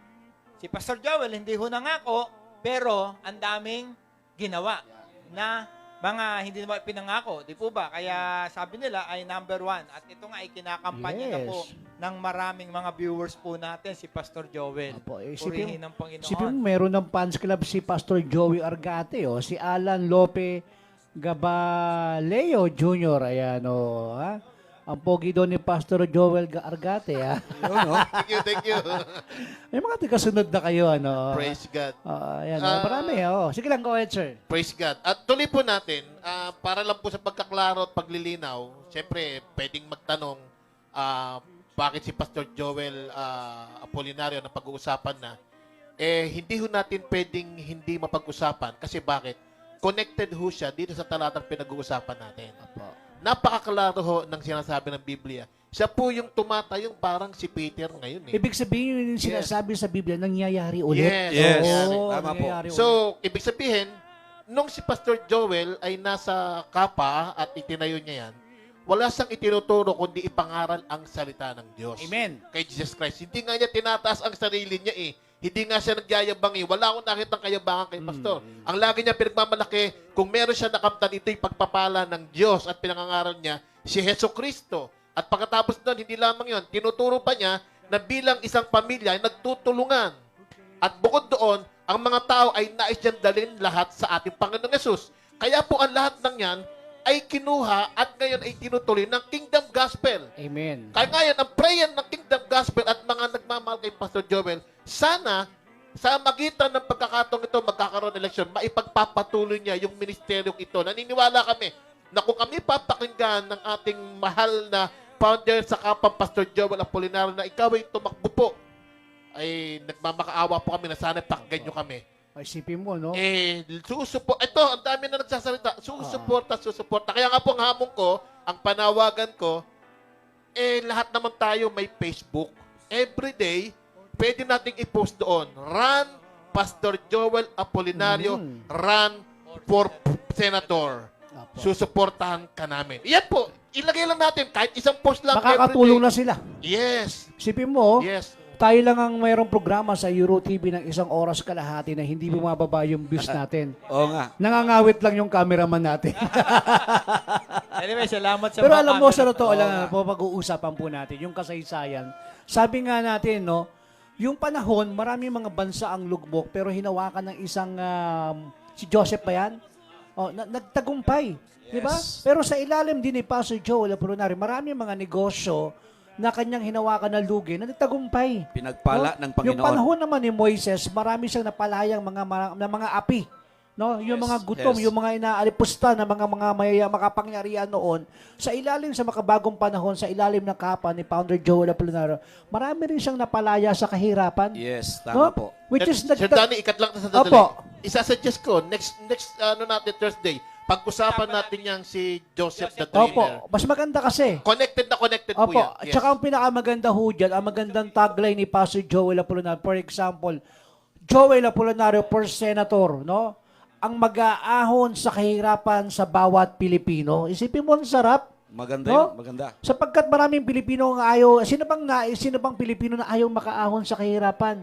si Pastor Joel hindi ho nangako, pero ang daming ginawa na mga hindi naman pinangako. Di po ba? Kaya sabi nila ay number 1. At ito nga ay kinakampanya na po ng maraming mga viewers po natin, si Pastor Joel. Opo, Purihin ng Panginoon. Isipin mo, meron ng fans club si Pastor Joey Argate, si Alan Lope Gabaleo Jr. Ayan, ha? Ang pogi doon ni Pastor Joel Argate, ha? Thank you. May mga kasunod na kayo, Praise God. Ayan, marami, Sige lang, go ahead, sir. Praise God. At tuloy po natin, para lang po sa pagkaklaro at paglilinaw, siyempre, pwedeng magtanong, bakit si Pastor Joel Apolinario na pag-uusapan na, hindi ho natin pwedeng hindi mapag-usapan. Kasi bakit? Connected ho siya dito sa talatang pinag-uusapan natin. Napakaklaro ho ng sinasabi ng Biblia. Siya po yung tumatayong parang si Peter ngayon. Ibig sabihin yung sinasabi sa Biblia, nangyayari ulit. Yes. Oo, Tama po. nangyayari ulit. So, ibig sabihin, nung si Pastor Joel ay nasa kapa at itinayo niya yan, wala siyang itinuturo kundi ipangaral ang salita ng Diyos. Amen. Kay Jesus Christ. Hindi nga niya tinataas ang sarili niya eh. Hindi nga siya nagyayabang eh. Wala akong nakitang kayabangan kay Pastor. Ang lagi niya pinagmamalaki, kung meron siya nakamtan, ito'y pagpapala ng Diyos at pinangangaral niya si Heso Kristo. At pagkatapos doon, hindi lamang yon, tinuturo pa niya na bilang isang pamilya ay nagtutulungan. At bukod doon, ang mga tao ay nais niyang dalhin lahat sa ating Panginoong Yesus. Kaya po ang lahat ng yan ay kinuha at ngayon ay tinutuloy ng Kingdom Gospel. Amen. Kaya ngayon, ang prayer ng Kingdom Gospel at mga nagmamahal kay Pastor Joel, sana sa magitan ng pagkakataong ito, magkakaroon ng eleksyon, maipagpapatuloy niya yung ministeryong ito. Naniniwala kami na kung kami papakinggan ng ating mahal na founder sa kapang Pastor Joel Apolinario na ikaw ay tumakbo po, ay nagmamakaawa po kami na sana pakinggan nyo kami. Isipin mo, no? Susuport. Ito, ang dami na nagsasalita. Susuporta. Kaya nga po ang hamon ko, ang panawagan ko, lahat naman tayo may Facebook. Every day, pwede nating i-post doon. Run, Pastor Joel Apolinario, run for Senator. Susuportahan ka namin. Yan po. Ilagay lang natin, kahit isang post lang. Makakatulong every na sila. day. Yes. Isipin mo, Yes. tayo lang ang mayroong programa sa Euro TV ng 1 oras kalahati na hindi bumababa yung views natin. Oo nga. Nangangawit lang yung cameraman natin. Anyway, salamat sa Pero mga alam mo, camera. sa totoo lang, pag-uusapan po natin, yung kasaysayan. Sabi nga natin, no, yung panahon, marami mga bansa ang lugmok, pero hinawakan ng isang, si Joseph pa yan? Nagtagumpay. Di ba? Pero sa ilalim din ni Pastor Joel Apolinario, marami mga negosyo na kanyang hinawakan na lugi na nagtagumpay. Pinagpala ng Panginoon. Yung panahon naman ni Moises, marami siyang napalayang mga api. No, yung mga gutom, yung mga inaalipusta na mga makapangyarihan noon, sa ilalim sa makabagong panahon, sa ilalim ng kapa ni Founder Joel Apolinario, marami rin siyang napalaya sa kahirapan. Yes, tama po. Which is Sir Danny, ikat lang sa dadali. Opo. Isasuggest ko, next natin Thursday, pag-usapan natin yang si Joseph the Opo, Dreamer. mas maganda kasi. Connected po Opo, yan. at saka ang pinakamaganda ho dyan, ang magandang tagline ni Pastor Joel Apolinario, for example, Joel Apolinario for Senator, no? Ang mag-aahon sa kahirapan sa bawat Pilipino. Isipin mo, ang sarap. Maganda No? yun, maganda. Sapagkat maraming Pilipino ang ayaw, sino bang Pilipino na ayaw makaahon sa kahirapan?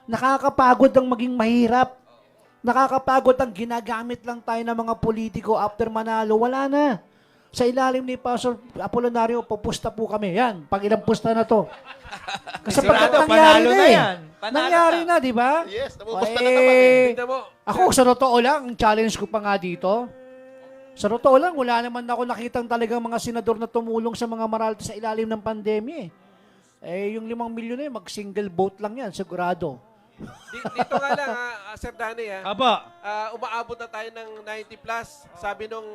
Nakakapagod ang maging mahirap. Nakakapagod ang ginagamit lang tayo ng mga politiko after manalo. Wala na. Sa ilalim ni Pastor Apolinario, pupusta po kami. Yan, pag ilang pusta na to. Kasi Sigurado, nangyari panalo na na eh. yan. Panalo Nangyari na. na, di ba? Yes, namumusta na Eh, naman eh. Tingnan mo. Ako, sa totoo lang, ang challenge ko pa nga dito, sa totoo lang, wala naman ako nakitang talagang mga senador na tumulong sa mga maralta sa ilalim ng pandemya eh. Yung 5 milyon na yun, mag-single vote lang yan, sigurado. Dito nga lang, Sir Danny, Aba, umaabot na tayo ng 90 plus. Sabi nung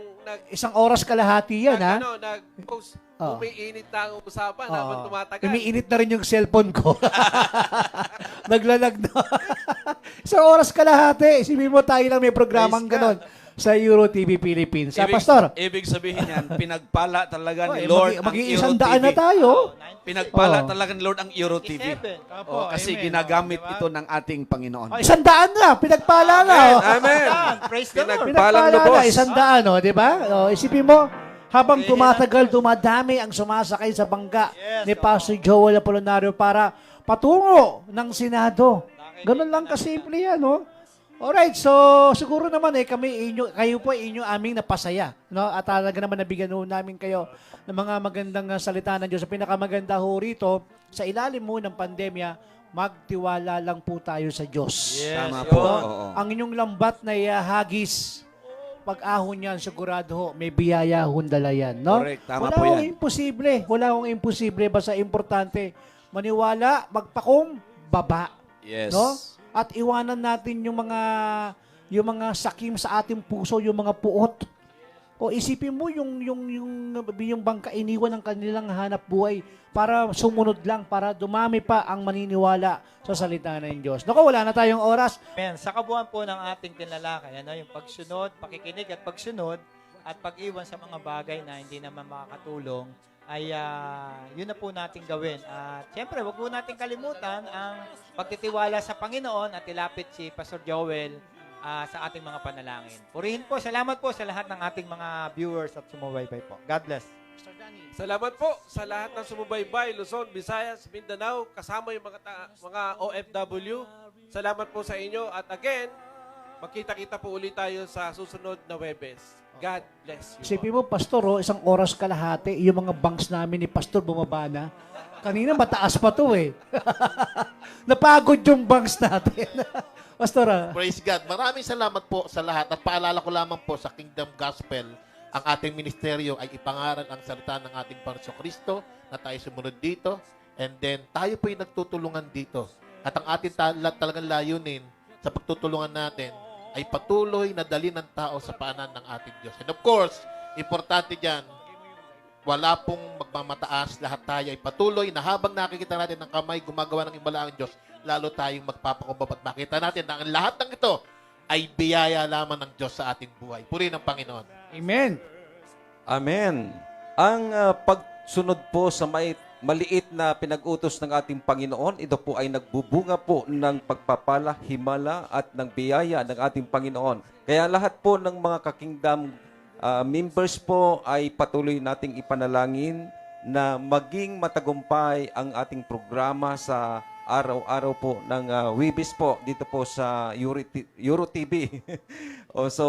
isang oras kalahati yan, ha? nag-post, Oh. umiinit na ang usapan Oo. habang tumatagal. Umiinit na rin yung cellphone ko. Naglalag na. Isang oras kalahati. Isipin mo tayo lang may programang Praise ganon sa Euro TV Philippines. Sa Ibig- Pastor, Ibig sabihin yan, pinagpala talaga ni oh, Lord ang mag-iisang Euro daan na TV. tayo. Pinagpala Oh. talaga ni Lord ang Euro TV. 7. Oh, kasi ginagamit ito ng ating Panginoon. Oh, 100 na. Pinagpala na. oh. Amen. Praise the Lord. Palang Pinagpala lubos. na, 100, no, di ba? Oh, isipin mo, habang tumatagal, dumadami ang sumasakay sa bangka ni Pastor Joel Apolinario para patungo ng Senado. Ganun lang kasimple yan, no? Alright, so siguro naman kayo po inyong aming napasaya, no? At talaga naman nabigyan ho namin kayo ng mga magandang salita ng Diyos. Sa pinakamaganda ho rito, sa ilalim mo ng pandemya, magtiwala lang po tayo sa Diyos. Tama po. No? Oo. Ang inyong lambat na hagis, pag-ahon yan, sigurado ho, may biyaya hundala yan. No? Correct, tama Wala po hong yan. imposible. Wala hong imposible. Basta importante, maniwala, magpakumbaba. Yes. No? At iwanan natin yung mga sakim sa ating puso, yung mga puot. O isipin mo yung bangka iniwan ng kanilang hanap buhay para sumunod lang, para dumami pa ang maniniwala sa salita ng Diyos. Naku, wala na tayong oras. Amen. Sa kabuuan po ng ating tinalakay, yung pagsunod, pakikinig at pagsunod, at pag-iwan sa mga bagay na hindi naman makakatulong, ay yun na po natin gawin. At siyempre, wag po natin kalimutan ang pagtitiwala sa Panginoon at ilapit si Pastor Joel sa ating mga panalangin. Purihin po, salamat po sa lahat ng ating mga viewers at sumubaybay po. God bless. Salamat po sa lahat ng sumubaybay, Luzon, Visayas, Mindanao, kasama yung mga OFW. Salamat po sa inyo. At again, magkita-kita po ulit tayo sa susunod na Webes. God bless you. Isipin mo, Pastor, isang oras kalahati, yung mga banks namin ni Pastor bumaba na. Kanina mataas pa to eh. Napagod yung banks natin. Pastor, Praise God. Maraming salamat po sa lahat. At paalala ko lamang po sa Kingdom Gospel, ang ating ministeryo ay ipangaral ang salita ng ating Panginoong Kristo na tayo sumunod dito. And then, tayo po yung nagtutulungan dito. At ang ating talagang layunin sa pagtutulungan natin ay patuloy na dali ng tao sa paanan ng ating Diyos. And of course, importante dyan, wala pong magmamataas, lahat tayo ay patuloy na habang nakikita natin ng kamay gumagawa ng himala ang Diyos, lalo tayong magpapakumbaba at makita natin na ang lahat ng ito ay biyaya lamang ng Diyos sa ating buhay. Puri ng Panginoon. Amen. Amen. Ang pagsunod po sa maliit na pinag-utos ng ating Panginoon, ito po ay nagbubunga po ng pagpapala, himala at ng biyaya ng ating Panginoon. Kaya lahat po ng mga kakingdom members po ay patuloy nating ipanalangin na maging matagumpay ang ating programa sa araw-araw po ng Webes po dito po sa Euro TV. So,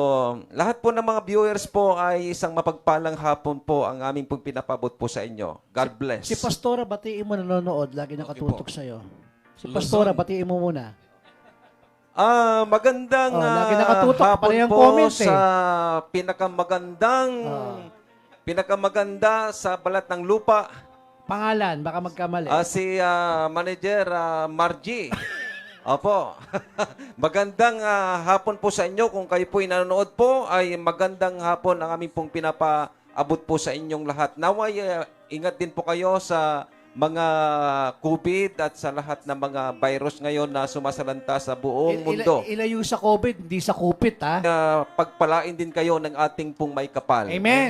lahat po ng mga viewers po ay isang mapagpalang hapon po ang aming pong pinapabot po sa inyo. God bless. Si Pastora, batiin mo nanonood, lagi nakatutok sa'yo. Si Luzon. Pastora, batiin mo muna. Magandang lagi nakatutok, hapon parehong po comment eh. sa pinakamaganda sa balat ng lupa. Pangalan, baka magkamali. Si Manager Margie. Opo. Magandang hapon po sa inyo. Kung kayo po nanonood po, ay magandang hapon ang aming pong pinapaabot po sa inyong lahat. Naway, ingat din po kayo sa mga COVID at sa lahat ng mga virus ngayon na sumasalanta sa buong mundo. Ilayo sa COVID, hindi sa kupit, ha? Pagpalain din kayo ng ating pong may kapal. Amen.